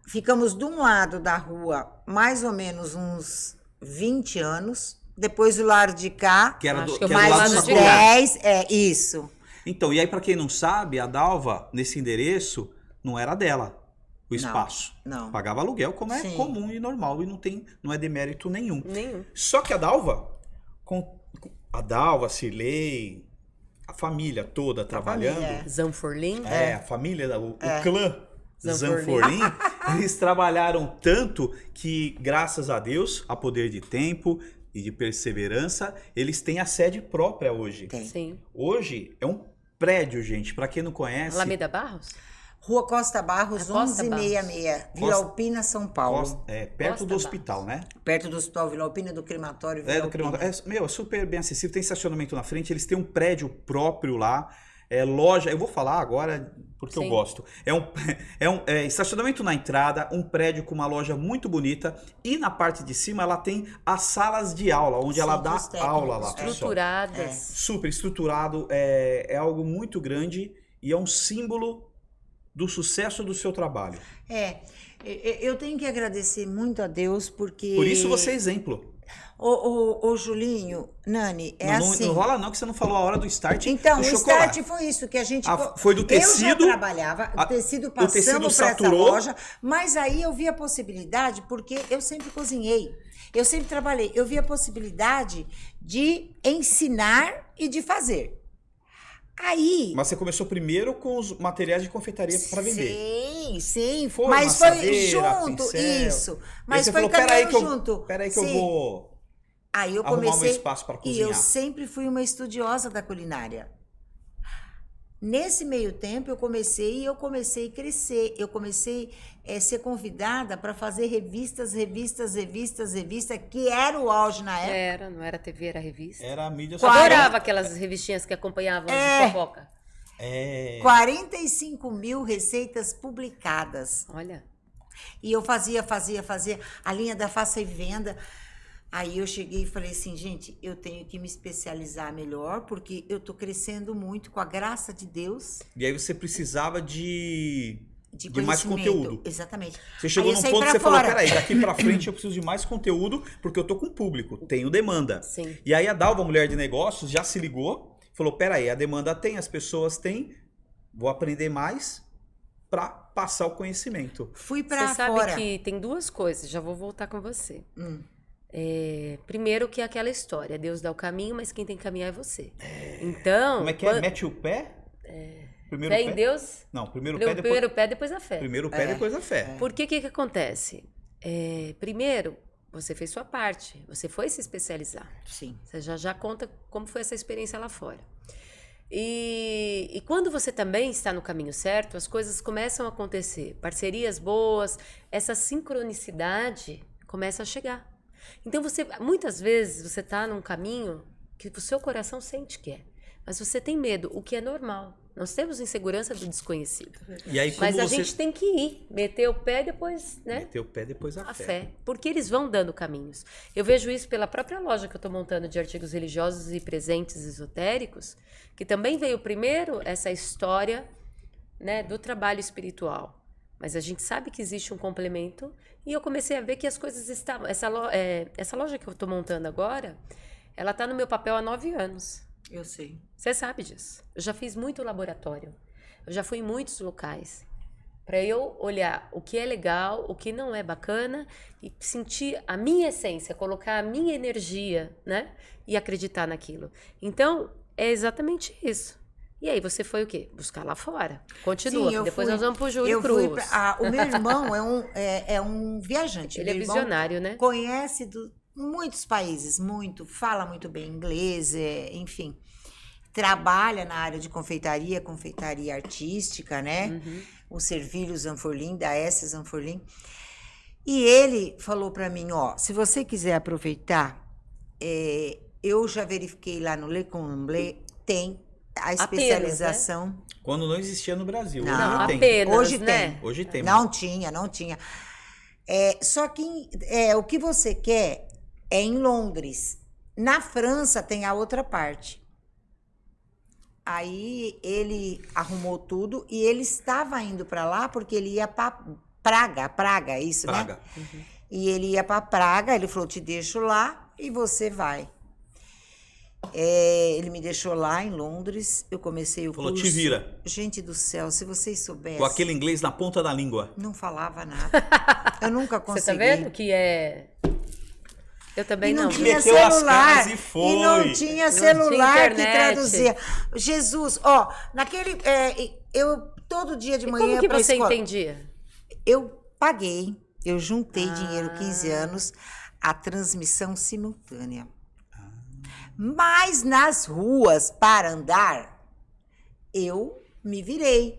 ficamos de um lado da rua mais ou menos uns 20 anos. Depois o lado de cá, Que era Acho do, que eu que era do mais lado ou da menos faculdade. 10, isso. Então, e aí pra quem não sabe, a Dalva, nesse endereço, não era dela o espaço. Não. Pagava aluguel, como é Sim. comum e normal, e não é demérito nenhum. Nenhum. Só que a Dalva, a Cirlei, a família toda trabalhando, família, Zanforlin? a família, o clã Zanforlin. Zanforlin, eles trabalharam tanto que, graças a Deus, a poder de tempo, e de perseverança, eles têm a sede própria hoje. Tem. Sim. Hoje é um prédio, gente, para quem não conhece. Alameda Barros? Rua Costa Barros, Costa 1166, Vila Alpina, São Paulo. Perto Costa do hospital, né? Perto do Hospital Vila Alpina, do crematório Vila Do Alpina. crematório. É super bem acessível, tem estacionamento na frente, eles têm um prédio próprio lá, loja, eu vou falar agora porque Sim. eu gosto. É estacionamento na entrada, um prédio com uma loja muito bonita e na parte de cima ela tem as salas de aula, onde ela dá Centros técnicos. aula lá. pessoal. Estruturadas. Super estruturado, é algo muito grande e é um símbolo do sucesso do seu trabalho. Eu tenho que agradecer muito a Deus, porque... Por isso você é exemplo. Ô, Julinho, Nani, assim... Não rola não, que você não falou a hora do start Então, do o chocolate. start foi isso, que a gente... Foi do tecido... Eu já trabalhava, o tecido o tecido passamos para essa saturou. loja, mas aí eu vi a possibilidade, porque eu sempre cozinhei, eu sempre trabalhei, eu vi a possibilidade de ensinar e de fazer. Aí... Mas você começou primeiro com os materiais de confeitaria para vender. Sim, Foi mas foi maçadeira, junto, pincel. isso. E Mas aí você foi falou, peraí caminhando junto. Peraí que eu Sim. vou Aí eu arrumar comecei, meu espaço para e cozinhar. eu sempre fui uma estudiosa da culinária. Nesse meio tempo eu comecei a crescer. Eu comecei a ser convidada para fazer revistas, que era o auge na época. Não era TV, era revista. Era a mídia Eu social. adorava aquelas revistinhas que acompanhavam de fofoca. 45 mil receitas publicadas. Olha. E eu fazia a linha da faça e venda. Aí eu cheguei e falei assim, gente, eu tenho que me especializar melhor, porque eu tô crescendo muito com a graça de Deus. E aí você precisava de mais conhecimento. conteúdo. Exatamente. Você chegou Aí eu num saí ponto que pra você falou, fora. peraí, daqui pra frente eu preciso de mais conteúdo, porque eu tô com público, tenho demanda. Sim. E aí a Dalva, mulher de negócios, já se ligou, falou, peraí, a demanda tem, as pessoas têm, vou aprender mais pra passar o conhecimento. Fui pra Você sabe fora. que tem duas coisas, já vou voltar com você. Primeiro que é aquela história, Deus dá o caminho, mas quem tem que caminhar é você. Então... Como é que é? Mete o pé? Primeiro Fé pé? em Deus, Não, primeiro pé, depois... primeiro pé, depois a fé. Primeiro pé, depois a fé. Porque o que acontece? Primeiro, você fez sua parte, você foi se especializar. Sim. Você já conta como foi essa experiência lá fora. E quando você também está no caminho certo, as coisas começam a acontecer. Parcerias boas, essa sincronicidade começa a chegar. Então, muitas vezes, você está num caminho que o seu coração sente que é. Mas você tem medo, o que é normal. Nós temos insegurança do desconhecido. E aí, como Mas a você... gente tem que ir, meter o pé depois, né? Meter o pé, depois a A fé. fé. Porque eles vão dando caminhos. Eu vejo isso pela própria loja que eu estou montando de artigos religiosos e presentes esotéricos, que também veio primeiro essa história, né, do trabalho espiritual. Mas a gente sabe que existe um complemento e eu comecei a ver que as coisas estavam... Essa loja que eu estou montando agora, ela está no meu papel há 9 anos. Eu sei. Você sabe disso. Eu já fiz muito laboratório. Eu já fui em muitos locais. Para eu olhar o que é legal, o que não é bacana e sentir a minha essência, colocar a minha energia, né? E acreditar naquilo. Então, é exatamente isso. E aí, você foi o quê? Buscar lá fora. Continua. Sim, Depois fui, nós vamos pro Júlio Cruz. O meu irmão é um viajante. Ele é Meu irmão visionário, né? Conhece muitos países, fala muito bem inglês, enfim. Trabalha na área de confeitaria artística, né? O Servilho Zanforlin, da S. Zanforlin. E ele falou para mim, se você quiser aproveitar, eu já verifiquei lá no Le Comblé, tem a especialização. Apenas, né? Quando não existia no Brasil. Não, hoje tem. apenas, Hoje né? tem. Hoje tem. Não tinha. Só que o que você quer é em Londres. Na França tem a outra parte. Aí ele arrumou tudo e ele estava indo para lá porque ele ia para Praga, isso, Praga. né? E ele ia para Praga, ele falou, te deixo lá e você vai. Ele me deixou lá em Londres, eu comecei o Falou, curso. te vira. Gente do céu, se vocês soubessem. Com aquele inglês na ponta da língua. Não falava nada. Eu nunca consegui. Você tá vendo que é... Eu também E não não. tinha Meteu as celular. caras e foi. E não tinha Não celular tinha que internet. traduzia. Jesus, naquele... eu todo dia de E manhã como que pra você escola. entendia? Eu paguei, eu juntei dinheiro 15 anos. a transmissão simultânea. Mas nas ruas, para andar, eu me virei.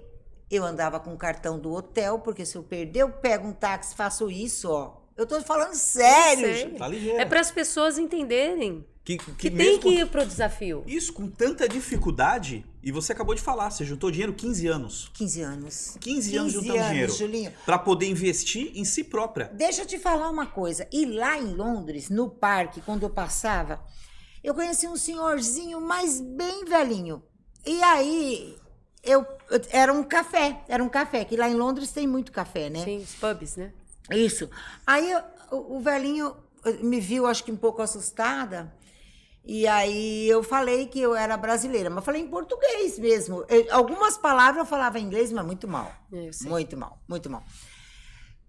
Eu andava com o cartão do hotel, porque se eu perder, eu pego um táxi, faço isso, ó. Eu tô falando sério, Sei. gente. Tá ligeiro. É para as pessoas entenderem Que que tem mesmo que ir pro desafio. isso com tanta dificuldade, e você acabou de falar, você juntou dinheiro 15 anos. 15 anos. 15 anos juntando dinheiro. Julinho. Para poder investir em si própria. Deixa eu te falar uma coisa. E lá em Londres, no parque, quando eu passava, eu conheci um senhorzinho, mas bem velhinho. E aí, era um café, que lá em Londres tem muito café, né? Sim, os pubs, né? Isso. Aí o velhinho me viu, acho que um pouco assustada, e aí eu falei que eu era brasileira, mas falei em português mesmo. Algumas palavras eu falava em inglês, mas muito mal. Eu sei. Muito mal, muito mal.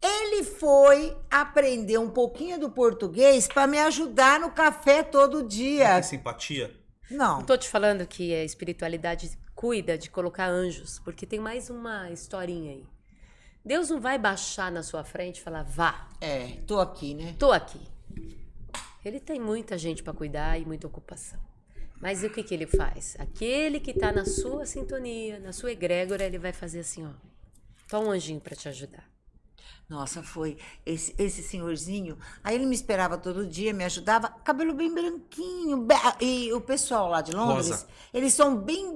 Ele foi aprender um pouquinho do português para me ajudar no café todo dia. Que simpatia. Não. Não tô te falando que a espiritualidade cuida de colocar anjos, porque tem mais uma historinha aí. Deus não vai baixar na sua frente e falar, vá, Tô aqui, né? tô aqui. Ele tem muita gente para cuidar e muita ocupação. Mas e o que que ele faz? Aquele que tá na sua sintonia, na sua egrégora, ele vai fazer assim, ó. Tá um anjinho para te ajudar. Nossa, foi esse senhorzinho. Aí ele me esperava todo dia, me ajudava. Cabelo bem branquinho. E o pessoal lá de Londres, Rosa. eles são bem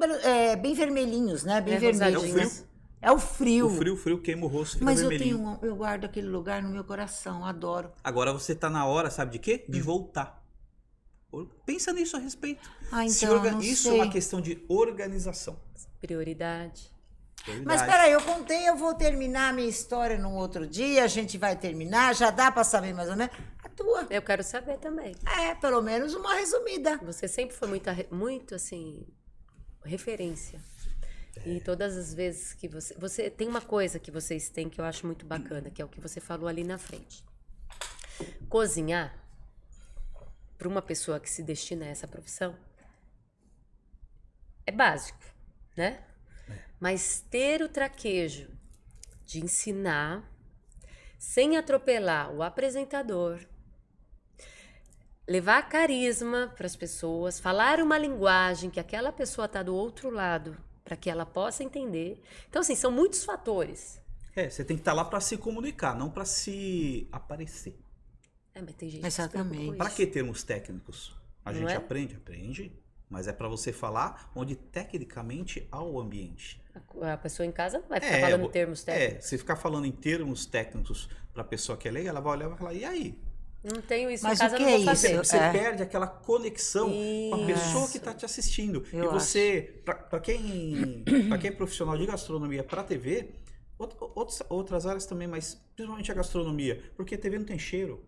vermelhinhos, né? Bem rosadinhos. vermelhinhos. É o frio. O frio queima o rosto, fica Mas vermelhinho. eu guardo aquele lugar no meu coração, adoro. Agora você tá na hora, sabe de quê? De voltar. Pensa nisso a respeito. Ah, Se então, não Isso sei. é uma questão de organização. Prioridade. Mas peraí, eu contei, eu vou terminar a minha história num outro dia, a gente vai terminar, já dá pra saber mais ou menos? A tua. Eu quero saber também. Pelo menos uma resumida. Você sempre foi muito assim, referência. E todas as vezes que você tem uma coisa que vocês têm que eu acho muito bacana, que é o que você falou ali na frente. Cozinhar, para uma pessoa que se destina a essa profissão, é básico, né? Mas ter o traquejo de ensinar, sem atropelar o apresentador, levar carisma para as pessoas, falar uma linguagem que aquela pessoa está do outro lado, para que ela possa entender. Então, assim, são muitos fatores. Você tem que estar lá para se comunicar, não para se aparecer. Mas tem gente Exatamente. que se preocupa com Para isso. que termos técnicos? A Não gente é? aprende, mas é para você falar onde tecnicamente há o ambiente. A pessoa em casa não vai ficar falando em termos técnicos. Se ficar falando em termos técnicos para a pessoa que é leiga, ela vai olhar e vai falar, e aí? Não tenho isso Mas em casa, o que não é vou fazer. isso? Você perde aquela conexão com a pessoa Isso. que está te assistindo. Eu E você, para quem é profissional de gastronomia para TV, outras áreas também, mas principalmente a gastronomia, porque a TV não tem cheiro.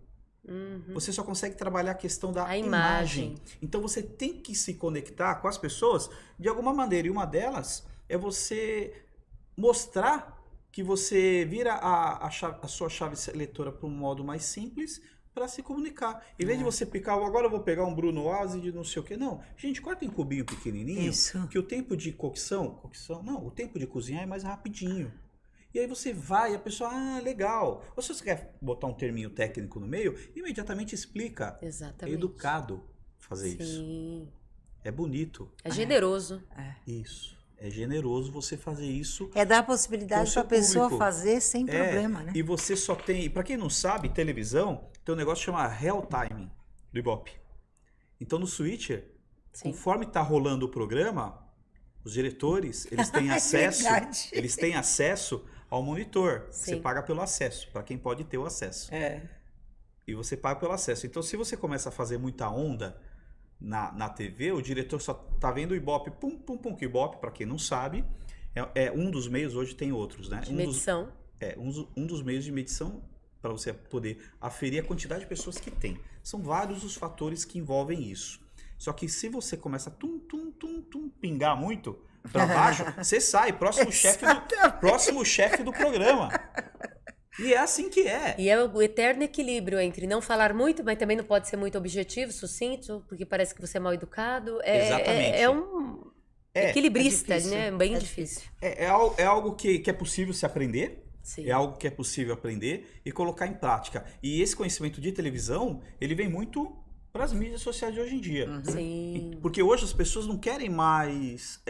Você só consegue trabalhar a questão da A imagem. imagem. Então você tem que se conectar com as pessoas de alguma maneira. E uma delas é você mostrar que você vira a sua chave seletora para um modo mais simples para se comunicar. Em vez de você picar, agora eu vou pegar um Bruno Oase de não sei o que. Não, gente, corta em cubinho pequenininho. Isso. Que o tempo de o tempo de cozinhar é mais rapidinho. E aí você vai e a pessoa, legal. Ou se você quer botar um terminho técnico no meio, imediatamente explica. Exatamente. É educado fazer isso. Sim. É bonito. É generoso. Isso. É generoso você fazer isso. É dar a Com possibilidade o para seu a pessoa público. fazer sem problema, né? E você só tem... Para quem não sabe, televisão tem um negócio que chama real time do Ibope. Então no Switcher, Sim. conforme tá rolando o programa, os diretores, eles têm acesso, verdade. eles têm acesso ao monitor. Sim. Você paga pelo acesso, para quem pode ter o acesso. E você paga pelo acesso. Então se você começa a fazer muita onda na TV, o diretor só tá vendo o Ibope, pum, pum, pum, que o Ibope, para quem não sabe, é um dos meios, hoje tem outros, né? De medição. Um dos meios de medição para você poder aferir a quantidade de pessoas que tem. São vários os fatores que envolvem isso. Só que se você começa a pingar muito para baixo, você sai, próximo chefe do programa. E é assim que é. E é o eterno equilíbrio entre não falar muito, mas também não pode ser muito objetivo, sucinto, porque parece que você é mal educado. Exatamente. É um equilibrista, é difícil, né? Bem é difícil. É algo que é possível se aprender. Sim. É algo que é possível aprender e colocar em prática. E esse conhecimento de televisão, ele vem muito para as mídias sociais de hoje em dia. Sim. Porque hoje as pessoas não querem mais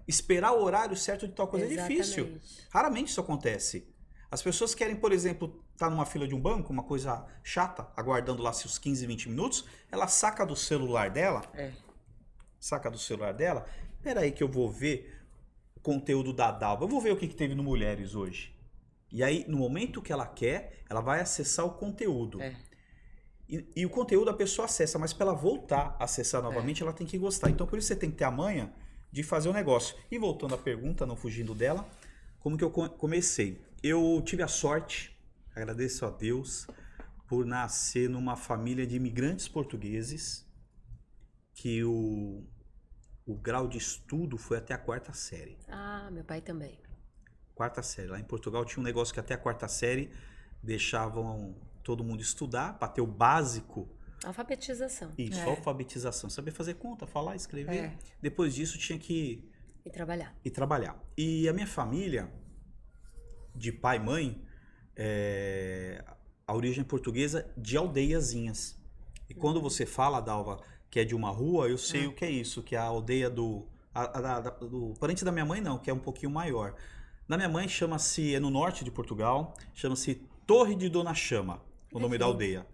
esperar o horário certo de tal coisa. Exatamente. É difícil. Raramente isso acontece. As pessoas querem, por exemplo, estar numa fila de um banco, uma coisa chata, aguardando lá seus 15, 20 minutos, ela saca do celular dela. Peraí que eu vou ver o conteúdo da Dalva. Eu vou ver o que teve no Mulheres hoje. E aí, no momento que ela quer, ela vai acessar o conteúdo. E o conteúdo a pessoa acessa, mas para ela voltar a acessar novamente, ela tem que gostar. Então, por isso você tem que ter a manha de fazer o negócio. E voltando à pergunta, não fugindo dela, como que eu comecei? Eu tive a sorte, agradeço a Deus, por nascer numa família de imigrantes portugueses, que o grau de estudo foi até a 4ª série. Ah, meu pai também. 4ª série. Lá em Portugal tinha um negócio que até a 4ª série deixavam todo mundo estudar para ter o básico. Alfabetização. Isso, alfabetização. Saber fazer conta, falar, escrever. Depois disso tinha que E trabalhar. E a minha família, de pai e mãe, a origem portuguesa de aldeiazinhas. E quando você fala, Dalva, que é de uma rua, eu sei o que é isso, que é a aldeia do parente da minha mãe não, que é um pouquinho maior. Da minha mãe chama-se, é no norte de Portugal, chama-se Torre de Dona Chama, o nome da aldeia.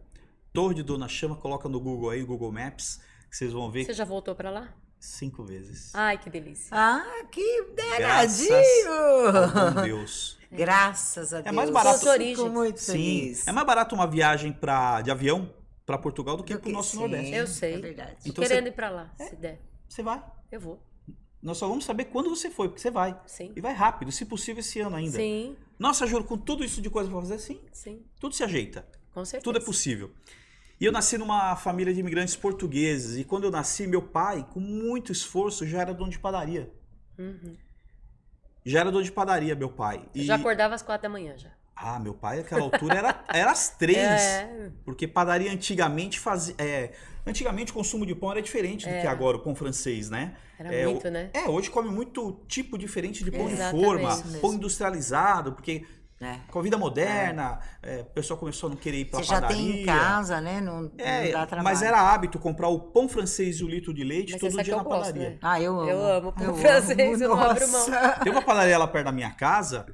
Torre de Dona Chama, coloca no Google aí, Google Maps, que vocês vão ver. Você já voltou pra lá? 5 vezes. Ai, que delícia. Ah, que Graças danadinho! ao bom Deus. Graças a Deus. mais barato. Sua origem. Fico muito Sim, feliz. é mais barato uma viagem de avião para Portugal do que para o nosso Nordeste. Eu sei. É verdade. Tô Então querendo ir pra lá, se der. Você vai. Eu vou. Nós só vamos saber quando você foi, porque você vai. Sim. E vai rápido, se possível esse ano ainda. Sim, Nossa, juro, com tudo isso de coisa para fazer, sim, sim. tudo se ajeita. Com certeza. Tudo é possível. E eu nasci numa família de imigrantes portugueses. E quando eu nasci, meu pai, com muito esforço, já era dono de padaria. Já era dono de padaria, meu pai. Eu já acordava às 4 da manhã já. Ah, meu pai, naquela altura, era às 3. Porque padaria antigamente fazia... antigamente o consumo de pão era diferente do que agora, o pão francês, né? Era muito, né? Hoje come muito tipo diferente de pão Exatamente. de forma, Isso mesmo. pão industrializado, porque com a vida moderna, o pessoal começou a não querer ir pra Você já padaria. tem em casa, né? Não dá trabalho. Mas era hábito comprar o pão francês e o litro de leite Mas todo essa dia que na eu gosto, padaria. né? Ah, eu amo. Eu amo pão Eu francês, amo. eu não abro mão. Nossa. Tem uma padaria lá perto da minha casa,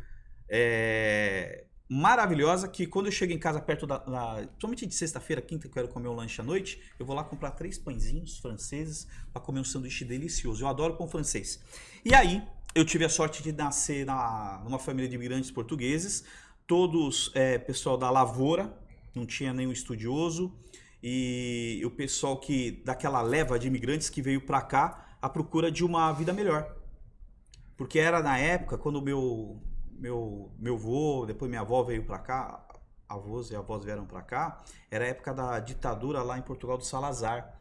maravilhosa, que quando eu chego em casa perto principalmente de sexta-feira, quinta, que eu quero comer um lanche à noite, eu vou lá comprar 3 pãezinhos franceses para comer um sanduíche delicioso. Eu adoro pão francês. E aí, eu tive a sorte de nascer numa família de imigrantes portugueses, todos pessoal da lavoura, não tinha nenhum estudioso, e o pessoal daquela leva de imigrantes que veio para cá à procura de uma vida melhor. Porque era na época, quando meu avô, depois minha avó veio para cá, avós e avós vieram para cá, era a época da ditadura lá em Portugal do Salazar.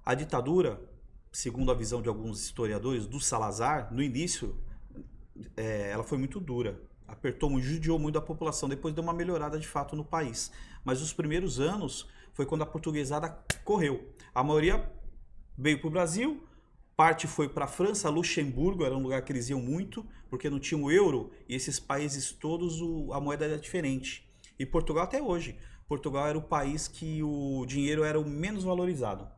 A ditadura, segundo a visão de alguns historiadores, do Salazar, no início, ela foi muito dura. Apertou, judiou muito a população, depois deu uma melhorada de fato no país. Mas os primeiros anos foi quando a portuguesada correu. A maioria veio para o Brasil, parte foi para a França, Luxemburgo, era um lugar que eles iam muito, porque não tinha o euro, e esses países todos a moeda era diferente. E Portugal até hoje. Portugal era o país que o dinheiro era o menos valorizado.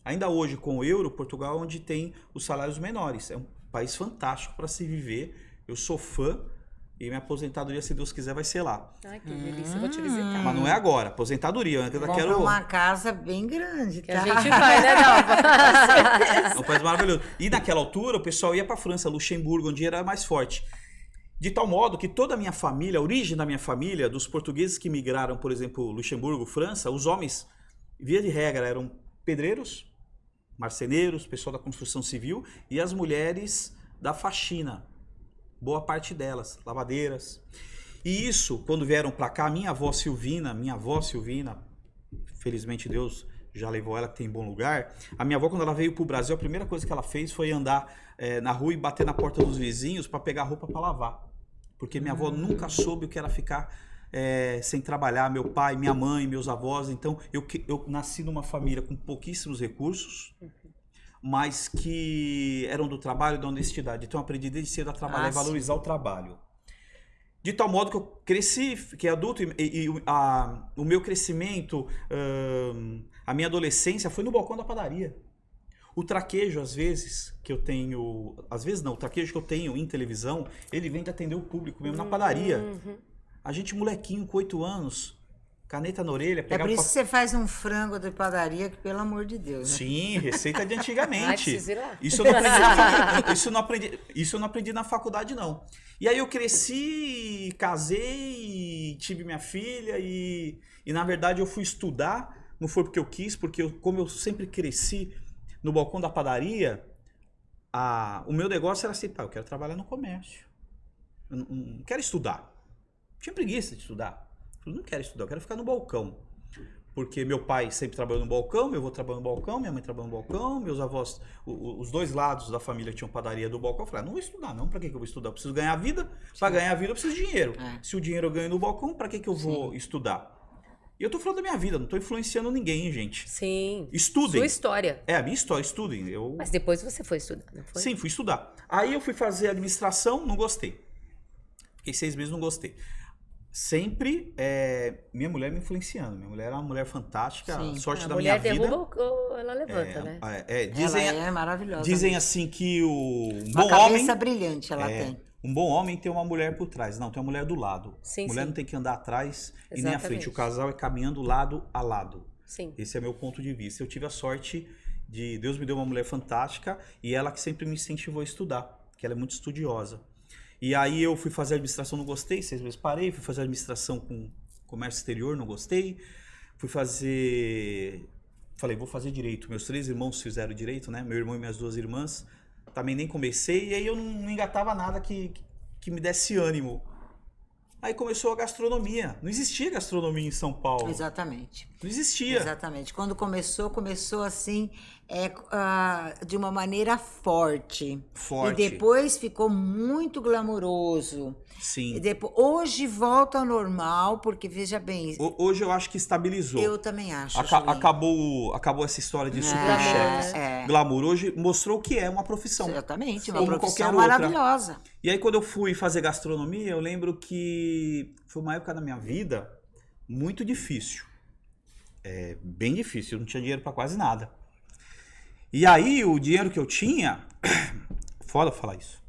Ainda hoje, com o euro, Portugal é onde tem os salários menores. É um país fantástico para se viver. Eu sou fã. E minha aposentadoria, se Deus quiser, vai ser lá. Ai, que delícia, eu vou te visitar. Mas não é agora, aposentadoria. Eu ainda Vamos quero... pra uma casa bem grande, Que tá? a gente vai, né, Dalva? É um país maravilhoso. E naquela altura, o pessoal ia para a França, Luxemburgo, onde era mais forte. De tal modo que toda a minha família, a origem da minha família, dos portugueses que migraram, por exemplo, Luxemburgo, França, os homens, via de regra, eram pedreiros, marceneiros, pessoal da construção civil, e as mulheres da faxina. Boa parte delas, lavadeiras. E isso, quando vieram para cá, minha avó Silvina, felizmente Deus já levou ela, que tem em bom lugar. A minha avó, quando ela veio para o Brasil, a primeira coisa que ela fez foi andar na rua e bater na porta dos vizinhos para pegar roupa para lavar. Porque minha avó nunca soube o que era ficar sem trabalhar. Meu pai, minha mãe, meus avós. Então, eu nasci numa família com pouquíssimos recursos, mas que eram do trabalho e da honestidade. Então eu aprendi desde cedo a trabalhar e valorizar o trabalho. De tal modo que eu cresci, fiquei adulto, o meu crescimento, a minha adolescência foi no balcão da padaria. O traquejo, às vezes, que eu tenho... Às vezes não, o traquejo que eu tenho em televisão, ele vem de atender o público mesmo na padaria. A gente, molequinho, com 8 anos, caneta na orelha... É por isso que você faz um frango de padaria, que pelo amor de Deus, né? Sim, receita de Ai, antigamente. preciso ir lá. Isso eu não aprendi na faculdade, não. E aí eu cresci, casei, tive minha filha e na verdade eu fui estudar, não foi porque eu quis, porque como eu sempre cresci no balcão da padaria, o meu negócio era assim, eu quero trabalhar no comércio. Eu não quero estudar. Tinha preguiça de estudar. Eu não quero estudar, eu quero ficar no balcão. Porque meu pai sempre trabalhou no balcão, meu avô trabalhou no balcão, minha mãe trabalhou no balcão, meus avós, os dois lados da família tinham padaria do balcão. Eu falei, não vou estudar não, pra que eu vou estudar? Eu preciso ganhar vida, pra ganhar vida eu preciso de dinheiro. Se o dinheiro eu ganho no balcão, pra que eu vou estudar? E eu tô falando da minha vida, não tô influenciando ninguém, hein, gente. Sim. Estudem. Sua história. É, a minha história, estudem. Mas depois você foi estudar, não foi? Sim, fui estudar. Aí eu fui fazer administração, não gostei. Fiquei 6 meses, não gostei. Sempre minha mulher me influenciando. Minha mulher é uma mulher fantástica. Sim. A sorte A da minha mulher vida. derruba ou ela levanta, né? Dizem, Ela é maravilhosa. dizem assim que um Uma bom homem. cabeça brilhante ela tem. Um bom homem tem uma mulher por trás. Não, tem uma mulher do lado. Sim, mulher sim. não tem que andar atrás e nem à frente. Exatamente. O casal é caminhando lado a lado. Sim. Esse é meu ponto de vista. Eu tive a sorte de Deus me deu uma mulher fantástica e ela que sempre me incentivou a estudar, que ela é muito estudiosa. E aí eu fui fazer administração, não gostei, 6 meses parei, fui fazer administração com comércio exterior, não gostei. Falei, vou fazer direito. Meus 3 irmãos fizeram direito, né? Meu irmão e minhas 2 irmãs. Também nem comecei, e aí eu não engatava nada que me desse ânimo. Aí começou a gastronomia. Não existia gastronomia em São Paulo. Exatamente. Não existia. Exatamente. Quando começou assim, de uma maneira forte. Forte. E depois ficou muito glamouroso. Sim. E depois, hoje volta ao normal, porque veja bem, Hoje eu acho que estabilizou. eu também acho. Acabou essa história de superchefes. Glamour. Hoje mostrou que é uma profissão. Exatamente, uma Como profissão qualquer outra. maravilhosa. E aí quando eu fui fazer gastronomia, eu lembro que foi uma época da minha vida muito difícil. Bem difícil, eu não tinha dinheiro para quase nada. E aí o dinheiro que eu tinha, foda falar isso.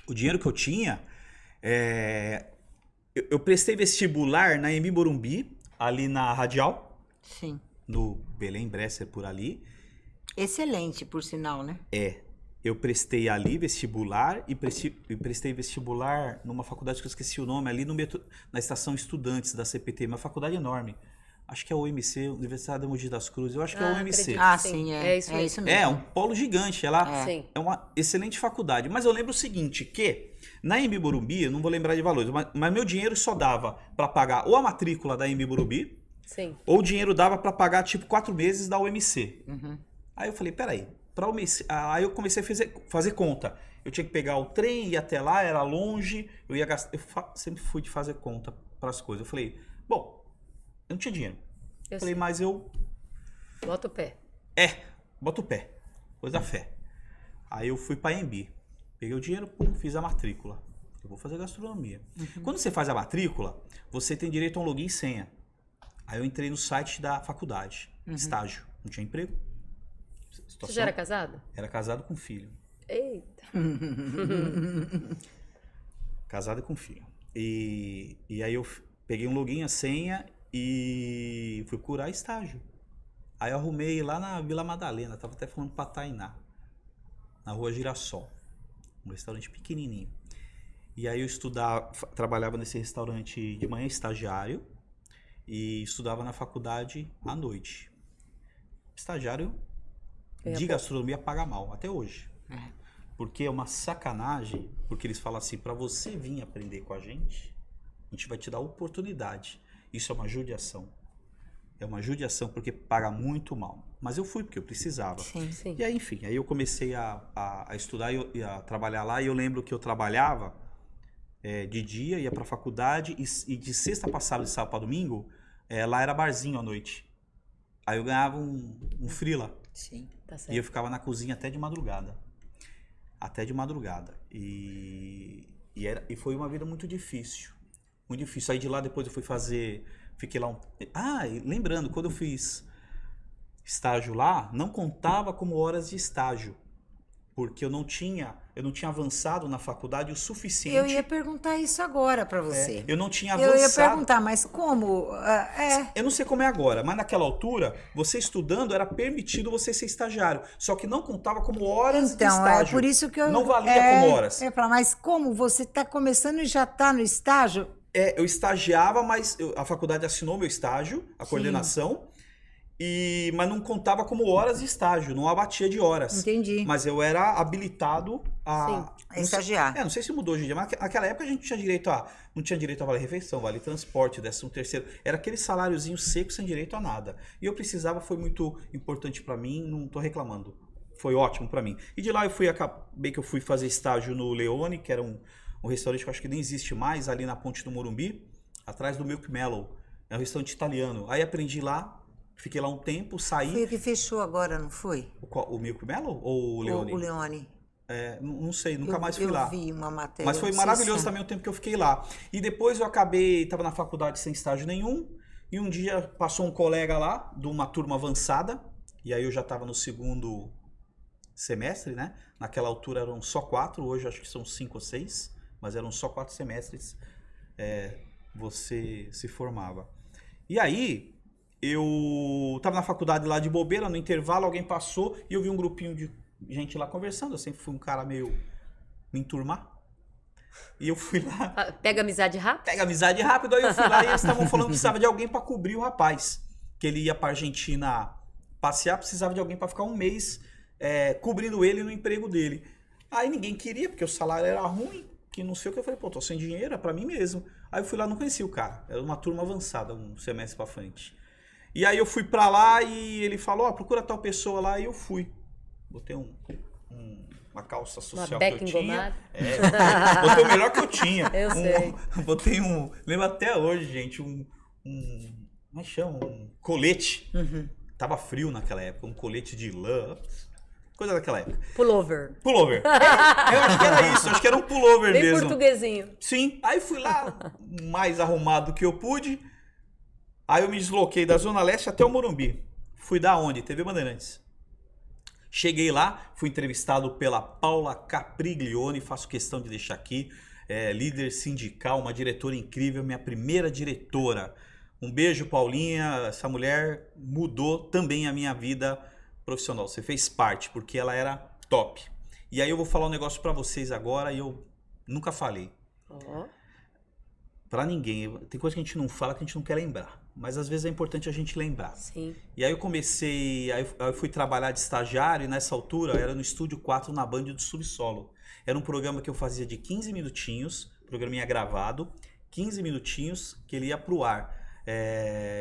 O dinheiro que eu tinha, eu prestei vestibular na Embi Morumbi, ali na Radial, Sim. no Belém Bresser por ali. Excelente, por sinal, né? Eu prestei ali vestibular e prestei vestibular numa faculdade que eu esqueci o nome, ali na estação Estudantes da CPT, uma faculdade enorme. Acho que é o UMC, Universidade de Mogi das Cruzes, eu acho que é o UMC. acredito. Sim, É isso mesmo. isso mesmo. É um polo gigante, ela Sim. é uma excelente faculdade. Mas eu lembro o seguinte, que na Embi Morumbi, eu não vou lembrar de valores, mas meu dinheiro só dava para pagar ou a matrícula da Embi Morumbi, Sim. ou o dinheiro dava para pagar tipo 4 meses da UMC. Uhum. Aí eu falei, peraí, aí eu comecei a fazer conta. Eu tinha que pegar o trem, ir até lá, era longe, eu ia gastar. Sempre fui de fazer conta para as coisas. Eu falei, bom, eu não tinha dinheiro. Eu Falei, sei. mas eu. Bota o pé. Bota o pé. Coisa da fé. Aí eu fui pra Embi. Peguei o dinheiro, fiz a matrícula. Eu vou fazer gastronomia. Quando você faz a matrícula, você tem direito a um login e senha. Aí eu entrei no site da faculdade. Estágio. Não tinha emprego. Você já era casado? Era casado com filho. Eita. Casado com filho. E aí eu peguei um login, a senha e fui curar estágio. Aí eu arrumei lá na Vila Madalena, tava até falando pra Tainá, na Rua Girassol, um restaurante pequenininho. E aí eu trabalhava nesse restaurante de manhã, estagiário, e estudava na faculdade à noite. Estagiário de gastronomia paga mal, até hoje. Porque é uma sacanagem, porque eles falam assim, pra você vir aprender com a gente vai te dar oportunidade. Isso é uma judiação. É uma judiação porque paga muito mal. Mas eu fui porque eu precisava. Sim. Sim. E aí, enfim, aí eu comecei a estudar e a trabalhar lá. E eu lembro que eu trabalhava de dia, ia pra faculdade. E de sexta pra sábado e sábado pra domingo, lá era barzinho à noite. Aí eu ganhava um freela. Sim. Tá certo. E eu ficava na cozinha até de madrugada. Até de madrugada. E E foi uma vida muito difícil. Muito difícil. Aí de lá depois eu fui fazer... Fiquei lá e lembrando, quando eu fiz estágio lá, não contava como horas de estágio. Porque eu não tinha avançado na faculdade o suficiente. Eu ia perguntar isso agora para você. Eu não tinha avançado. Eu ia perguntar, mas como? Eu não sei como é agora, mas naquela altura, você estudando, era permitido você ser estagiário. Só que não contava como horas de Então, estágio. é por isso que eu... Não valia como horas. Mas como você está começando e já está no estágio? Eu estagiava, mas a faculdade assinou meu estágio, a coordenação, mas não contava como horas de estágio, não abatia de horas. Entendi. Mas eu era habilitado a estagiar. Não sei se mudou hoje em dia, mas naquela época a gente não tinha direito a vale-refeição, vale-transporte, 13º. Era aquele saláriozinho seco sem direito a nada. E eu precisava, foi muito importante para mim, não tô reclamando. Foi ótimo para mim. E de lá acabei que eu fui fazer estágio no Leone, que era um restaurante que eu acho que nem existe mais, ali na Ponte do Morumbi, atrás do Milk Mellow. É um restaurante italiano. Aí aprendi lá. Fiquei lá um tempo, saí... Foi o que fechou agora, não foi? O Milk Mellow ou o Leone? O Leone. Não sei, nunca mais fui lá. Eu vi uma matéria. Mas foi maravilhoso também o tempo que eu fiquei lá. E depois eu estava na faculdade sem estágio nenhum, e um dia passou um colega lá, de uma turma avançada, e aí eu já estava no 2º semestre, né? Naquela altura eram só 4, hoje acho que são 5 ou 6, mas eram só 4 semestres, você se formava. E aí... Eu estava na faculdade lá de bobeira, no intervalo alguém passou e eu vi um grupinho de gente lá conversando. Eu sempre fui um cara meio me enturmar. E eu fui lá... Pega amizade rápido? Pega amizade rápido. Aí eu fui lá e eles estavam falando que precisava de alguém para cobrir o rapaz. Que ele ia para Argentina passear, precisava de alguém para ficar um mês cobrindo ele no emprego dele. Aí ninguém queria, porque o salário era ruim, que não sei o que. Eu falei, pô, tô sem dinheiro, é para mim mesmo. Aí eu fui lá, não conheci o cara. Era uma turma avançada, um semestre para frente. E aí eu fui pra lá e ele falou, procura tal pessoa lá, e eu fui. Botei uma calça social que eu tinha. Botei o melhor que eu tinha. Eu sei. Botei lembro até hoje, gente, como é que chama? Um colete. Uhum. Tava frio naquela época, um colete de lã. Coisa daquela época. Pullover. Eu acho que era isso, acho que era um pullover Bem mesmo. portuguesinho. Sim, aí fui lá, mais arrumado que eu pude. Aí eu me desloquei da Zona Leste até o Morumbi. Fui da onde? TV Bandeirantes. Cheguei lá, fui entrevistado pela Paula Capriglione, faço questão de deixar aqui, líder sindical, uma diretora incrível, minha primeira diretora. Um beijo, Paulinha, essa mulher mudou também a minha vida profissional. Você fez parte, porque ela era top. E aí eu vou falar um negócio pra vocês agora e eu nunca falei. Pra ninguém. Tem coisa que a gente não fala que a gente não quer lembrar. Mas às vezes é importante a gente lembrar. Sim. E aí eu fui trabalhar de estagiário e nessa altura era no Estúdio 4 na Band do Subsolo. Era um programa que eu fazia de 15 minutinhos, programinha gravado, 15 minutinhos que ele ia pro ar.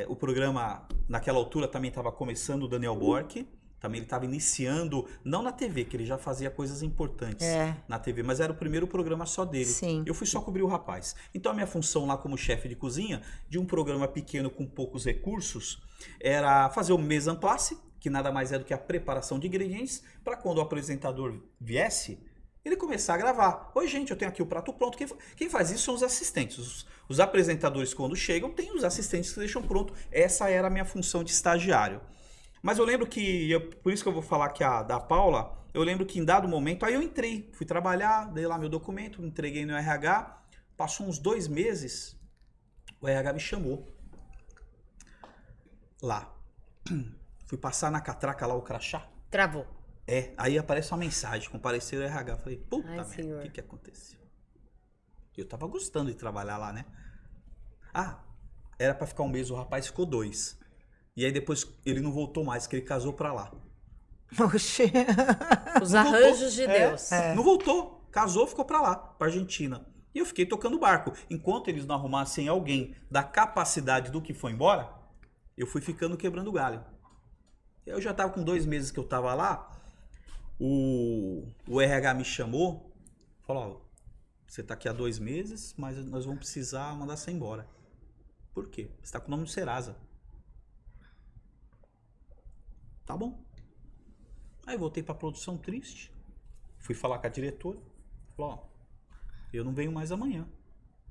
O programa naquela altura também estava começando o Daniel Bork. Também ele estava iniciando, não na TV, que ele já fazia coisas importantes na TV, mas era o primeiro programa só dele. Sim. Eu fui só cobrir o rapaz. Então a minha função lá como chefe de cozinha, de um programa pequeno com poucos recursos, era fazer o mise en place, que nada mais é do que a preparação de ingredientes, para quando o apresentador viesse, ele começar a gravar. Oi, gente, eu tenho aqui o prato pronto. Quem faz isso são os assistentes. Os apresentadores, quando chegam, tem os assistentes que deixam pronto. Essa era a minha função de estagiário. Mas eu lembro que, por isso que eu vou falar que da Paula, eu lembro que em dado momento, aí eu entrei, fui trabalhar, dei lá meu documento, entreguei no RH, passou uns 2 meses, o RH me chamou lá. Fui passar na catraca lá o crachá. Travou. Aí aparece uma mensagem, compareceu o RH. Falei, puta merda, o que aconteceu? Eu tava gostando de trabalhar lá, né? Era pra ficar 1 mês, o rapaz ficou 2. E aí depois ele não voltou mais, que ele casou pra lá. Oxê. Os arranjos de Deus. Não voltou, casou, ficou pra lá, pra Argentina. E eu fiquei tocando barco. Enquanto eles não arrumassem alguém da capacidade do que foi embora, eu fui ficando quebrando galho. Eu já tava com 2 meses que eu tava lá, o RH me chamou, falou, você tá aqui há 2 meses, mas nós vamos precisar mandar você embora. Por quê? Você tá com o nome do Serasa. Tá bom. Aí voltei pra produção triste. Fui falar com a diretora. Falou, eu não venho mais amanhã.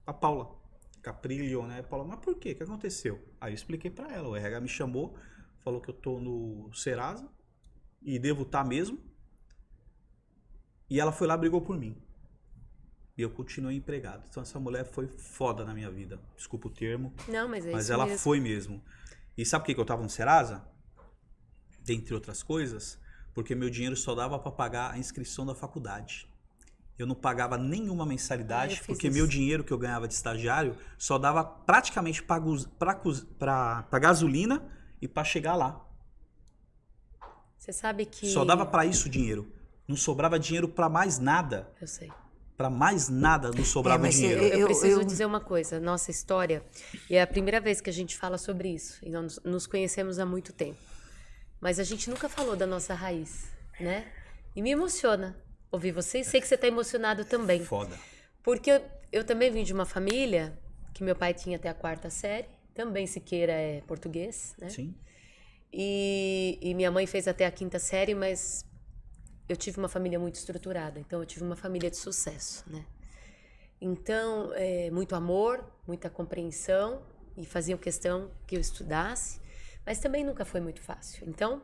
A Paula, Caprilho, né? Paula, mas por quê? O que aconteceu? Aí eu expliquei pra ela, o RH me chamou, falou que eu tô no Serasa e devo estar mesmo. E ela foi lá e brigou por mim. E eu continuei empregado. Então essa mulher foi foda na minha vida. Desculpa o termo. Não, mas é isso ela mesmo. foi mesmo. E sabe por que eu tava no Serasa? Dentre outras coisas, porque meu dinheiro só dava para pagar a inscrição da faculdade. Eu não pagava nenhuma mensalidade, porque meu dinheiro que eu ganhava de estagiário só dava praticamente para gasolina e para chegar lá. Você sabe que... Só dava para isso o dinheiro. Não sobrava dinheiro para mais nada. Eu sei. Para mais nada não sobrava dinheiro. Eu preciso dizer uma coisa. Nossa história, e é a primeira vez que a gente fala sobre isso. E nós nos conhecemos há muito tempo. Mas a gente nunca falou da nossa raiz, né? E me emociona ouvir você. E sei que você está emocionado também. Foda. Porque eu também vim de uma família que meu pai tinha até a 4ª série. Também Siqueira é português, né? Sim. E minha mãe fez até a 5ª série, mas eu tive uma família muito estruturada. Então, eu tive uma família de sucesso, né? Então, muito amor, muita compreensão. E faziam questão que eu estudasse. Mas também nunca foi muito fácil. Então,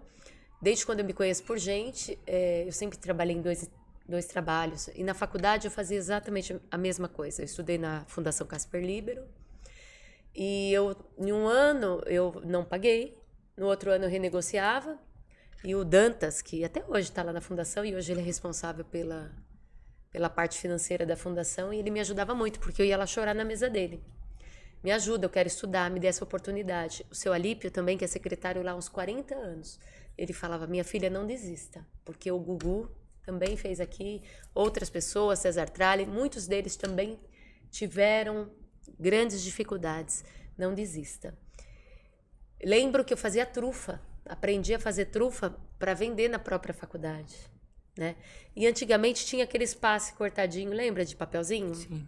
desde quando eu me conheço por gente, eu sempre trabalhei em dois trabalhos. E na faculdade eu fazia exatamente a mesma coisa. Eu estudei na Fundação Casper Libero. E em um ano eu não paguei. No outro ano eu renegociava. E o Dantas, que até hoje está lá na fundação, e hoje ele é responsável pela parte financeira da fundação, e ele me ajudava muito, porque eu ia lá chorar na mesa dele. Me ajuda, eu quero estudar, me dê essa oportunidade. O seu Alípio também, que é secretário lá há uns 40 anos, ele falava, minha filha, não desista, porque o Gugu também fez aqui, outras pessoas, César Tralli, muitos deles também tiveram grandes dificuldades. Não desista. Lembro que eu fazia trufa, aprendi a fazer trufa para vender na própria faculdade, né? E antigamente tinha aquele espaço cortadinho, lembra de papelzinho? Sim.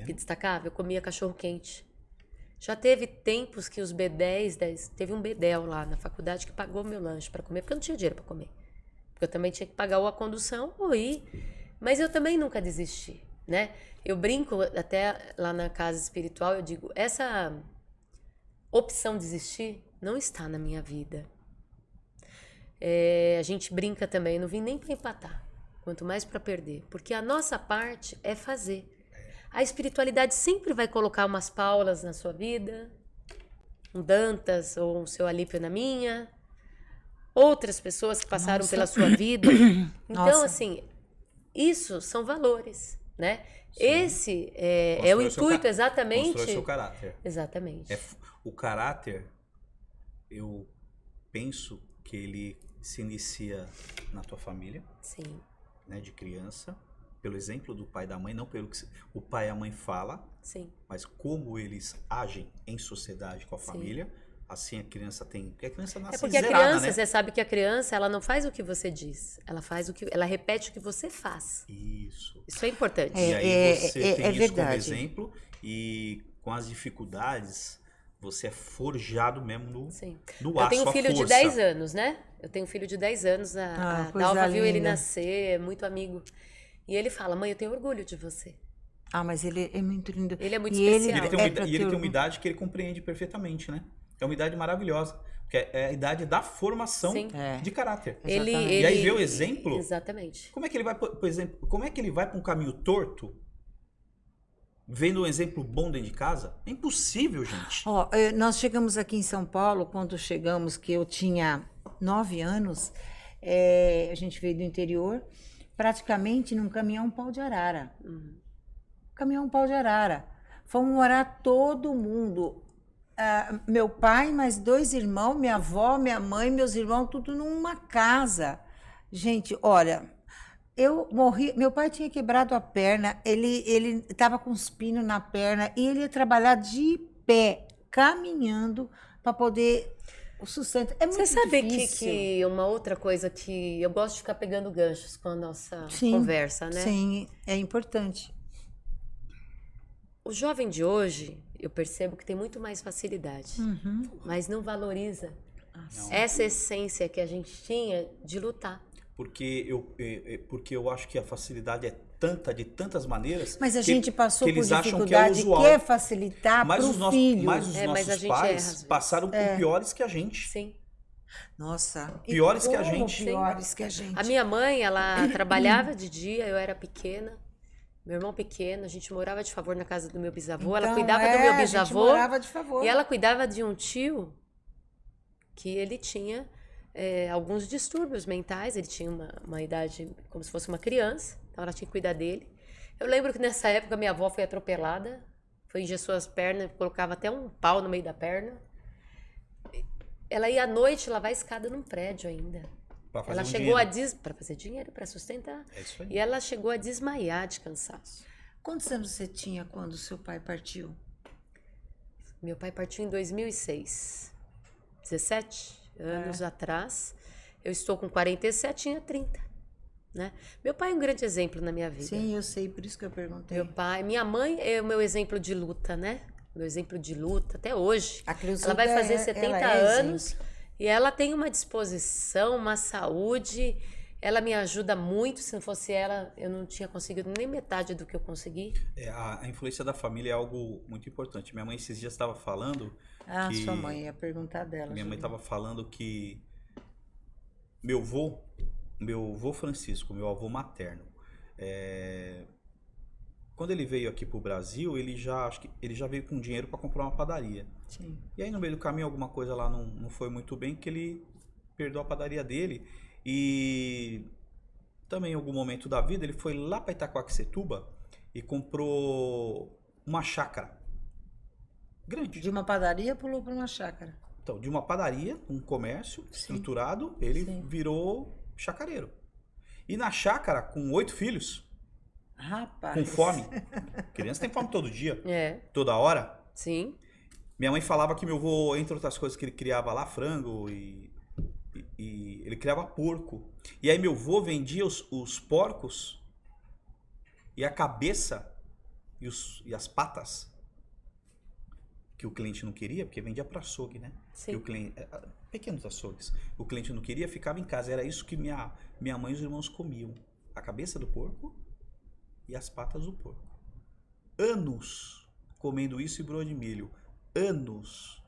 Que destacava, eu comia cachorro quente. Já teve tempos que os B10, teve um bedel lá na faculdade que pagou meu lanche para comer, porque eu não tinha dinheiro para comer. Porque eu também tinha que pagar ou a condução ou ir. Mas eu também nunca desisti, né? Eu brinco até lá na casa espiritual, eu digo, essa opção de desistir não está na minha vida. A gente brinca também, eu não vim nem para empatar, quanto mais para perder. Porque a nossa parte é fazer. A espiritualidade sempre vai colocar umas Paulas na sua vida, um Dantas ou um seu Alípio na minha, outras pessoas que passaram pela sua vida. Então, assim, isso são valores, né? Sim. Esse é o intuito exatamente... Constrói seu caráter. Exatamente. O caráter, eu penso que ele se inicia na tua família. Sim. Né, de criança. Pelo exemplo do pai e da mãe, não pelo que o pai e a mãe falam, sim, mas como eles agem em sociedade com a família, sim, assim a criança tem... Porque a criança nasce porque zerada, a criança, né? Você sabe que a criança, ela não faz o que você diz, ela repete o que você faz. Isso é importante. E aí você tem isso verdade. como exemplo, e com as dificuldades, você é forjado mesmo no Eu tenho um filho de 10 anos, né? Eu tenho um filho de 10 anos, a Dalva viu ele nascer, é muito amigo. E ele fala, mãe, eu tenho orgulho de você. Ah, mas ele é muito lindo. Ele é muito especial. E ele tem uma idade que ele compreende perfeitamente, né? É uma idade maravilhosa. Porque é a idade da formação de caráter. E aí vê o exemplo. Exatamente. Como é que ele vai, por exemplo, como é que ele vai para um caminho torto, vendo um exemplo bom dentro de casa? É impossível, gente. Nós chegamos aqui em São Paulo, quando chegamos, que eu tinha 9 anos, a gente veio do interior, praticamente num caminhão pau de arara. Caminhão pau de arara. Fomos morar todo mundo. Meu pai, mais 2 irmãos, minha avó, minha mãe, meus irmãos, tudo numa casa. Gente, olha, eu morri. Meu pai tinha quebrado a perna, ele estava com os pinos na perna e ele ia trabalhar de pé, caminhando, para poder... O sustento é muito difícil. Você sabe que uma outra coisa que eu gosto de ficar pegando ganchos com a nossa conversa, né? Sim, é importante. O jovem de hoje, eu percebo que tem muito mais facilidade, mas não valoriza essa essência que a gente tinha de lutar. porque eu acho que a facilidade é tanta, de tantas maneiras. Mas a que- gente passou que por eles acham que é dificuldade, usual. quer facilitar Mas para os o nossos, filho. mas os mas a nossos gente erra, às pais vezes. passaram por piores que a gente. Sim. Nossa, e Piores que a como gente. piores que a gente. A minha mãe, ela trabalhava de dia, eu era pequena. Meu irmão pequeno, a gente morava de favor na casa do meu bisavô. Ela Então, cuidava do meu a gente bisavô. morava de favor. E ela cuidava de um tio que ele tinha alguns distúrbios mentais. Ele tinha uma idade como se fosse uma criança. Então ela tinha que cuidar dele. Eu lembro que nessa época minha avó foi atropelada. Engessou as pernas, colocava até um pau no meio da perna. Ela ia à noite lavar a escada num prédio ainda. Pra fazer Ela um chegou dinheiro. para fazer dinheiro, para sustentar. É isso aí. E ela chegou a desmaiar de cansaço. Quantos anos você tinha quando seu pai partiu? Meu pai partiu em 2006. 17 anos atrás. Eu estou com 47, tinha 30. Né? Meu pai é um grande exemplo na minha vida. Sim, eu sei, por isso que eu perguntei. Meu pai, minha mãe é o meu exemplo de luta, né? Meu exemplo de luta até hoje. A Cleusilda, Ela vai fazer 70 ela é anos exemplo. e ela tem uma disposição, uma saúde. Ela me ajuda muito. Se não fosse ela, eu não tinha conseguido nem metade do que eu consegui. A influência da família é algo muito importante. Minha mãe esses dias estava falando Ah, que... sua mãe, ia perguntar dela. Minha mãe Juliana. estava falando que meu avô Francisco, meu avô materno, quando ele veio aqui para o Brasil, acho que ele já veio com dinheiro para comprar uma padaria. Sim. E aí no meio do caminho alguma coisa lá não foi muito bem, que ele perdeu a padaria dele. E também em algum momento da vida ele foi lá para Itaquaquecetuba e comprou uma chácara grande. De uma padaria pulou para uma chácara. Então, de uma padaria, um comércio estruturado, ele virou chacareiro. E na chácara, com 8 filhos, Rapaz. com fome. Criança tem fome todo dia, É, toda hora. sim. Minha mãe falava que meu avô, entre outras coisas, que ele criava lá frango e ele criava porco. E aí meu avô vendia os porcos e a cabeça e as patas, que o cliente não queria, porque vendia para açougue, né? Sim. E o cliente, pequenos açougues. O cliente não queria, ficava em casa. Era isso que minha mãe e os irmãos comiam. A cabeça do porco e as patas do porco. Anos comendo isso e broa de milho. Anos.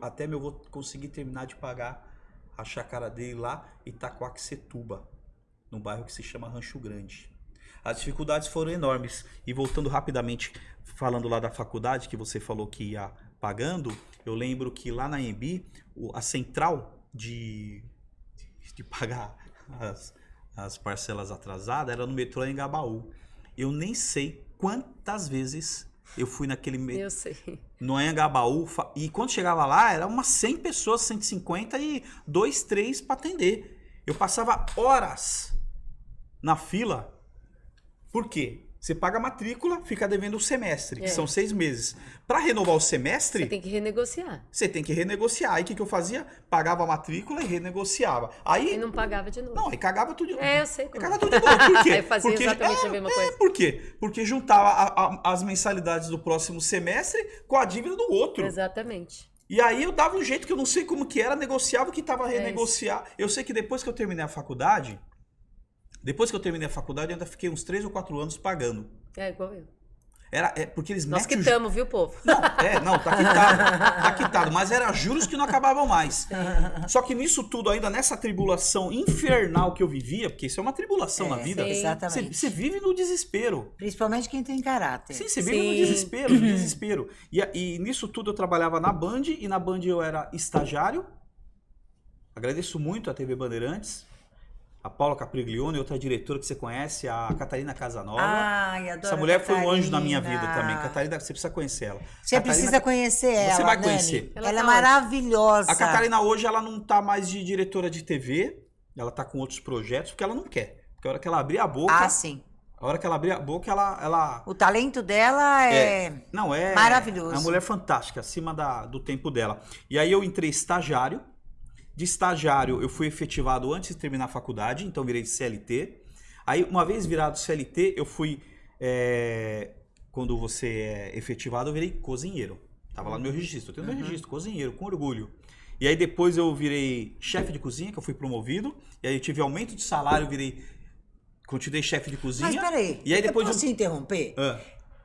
Até meu avô conseguir terminar de pagar a chácara dele lá em Itaquaquecetuba, num bairro que se chama Rancho Grande. As dificuldades foram enormes. E voltando rapidamente, falando lá da faculdade, que você falou que ia pagando, eu lembro que lá na EMB, a central de pagar as parcelas atrasadas era no metrô Anhangabaú. Eu nem sei quantas vezes eu fui naquele metrô. Eu sei. No Anhangabaú, e quando chegava lá, era umas 100 pessoas, 150 e 2, 3 para atender. Eu passava horas na fila. Por quê? Você paga a matrícula, fica devendo o semestre, que são 6 meses. Para renovar o semestre, Você tem que renegociar. você tem que renegociar. Aí o que eu fazia? Pagava a matrícula e renegociava. Aí E não pagava de novo. não, aí cagava tudo de novo. Eu sei como. Cagava tudo de novo. Por quê? Aí eu fazia exatamente a mesma coisa. Por quê? Porque juntava as mensalidades do próximo semestre com a dívida do outro. Exatamente. E aí eu dava um jeito que eu não sei como que era, negociava o que estava a renegociar. Eu sei que depois que eu terminei a faculdade, eu ainda fiquei uns 3 ou 4 anos pagando. É igual eu. Porque eles Nós metem o quitamos, viu, povo? tá quitado. Tá quitado. Mas era juros que não acabavam mais. Só que nisso tudo, ainda nessa tribulação infernal que eu vivia, porque isso é uma tribulação na vida. sim. Exatamente. Você vive no desespero. Principalmente quem tem caráter. Sim, você vive no Sim. desespero, no desespero. E nisso tudo eu trabalhava na Band, e na Band eu era estagiário. Agradeço muito a TV Bandeirantes. A Paula Capriglione, outra diretora que você conhece, a Catarina Casanova. Ai, adoro Essa a mulher foi um anjo na minha Catarina. vida também. Catarina, você precisa conhecer ela. Você Catarina- precisa conhecer ela, Você vai Nani. conhecer. Ela Ela é tá maravilhosa. A Catarina hoje, ela não tá mais de diretora de TV. Ela tá com outros projetos, porque ela não quer. Porque a hora que ela abrir a boca... Ah, sim. A hora que ela abrir a boca, ela... O talento dela é... Não, é... maravilhoso. É uma mulher fantástica, acima do tempo dela. E aí eu entrei estagiário. De estagiário, eu fui efetivado antes de terminar a faculdade, então virei CLT. Aí, uma vez virado CLT, eu fui... quando você é efetivado, eu virei cozinheiro. Tava lá no meu registro. Eu tenho meu registro, cozinheiro, com orgulho. E aí depois eu virei chefe de cozinha, que eu fui promovido. E aí eu tive aumento de salário, continuei chefe de cozinha. Mas peraí, E aí depois eu posso interromper? Ah.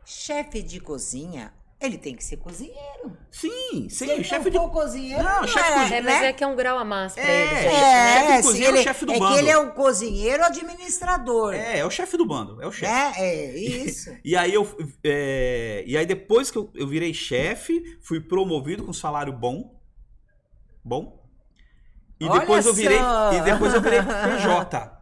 Chefe de cozinha, ele tem que ser cozinheiro. Sim, Se ele chefe não de for cozinheiro, Não, não chefe de é, cozinha. Mas né? é que é um grau a mais pra É, ele. chefe gente. de cozinha é o chefe do bando. que ele é o cozinheiro administrador. É o chefe do bando, é o chefe. É isso. E aí e aí depois que eu virei chefe, fui promovido com salário bom. E Olha depois eu virei só! PJ.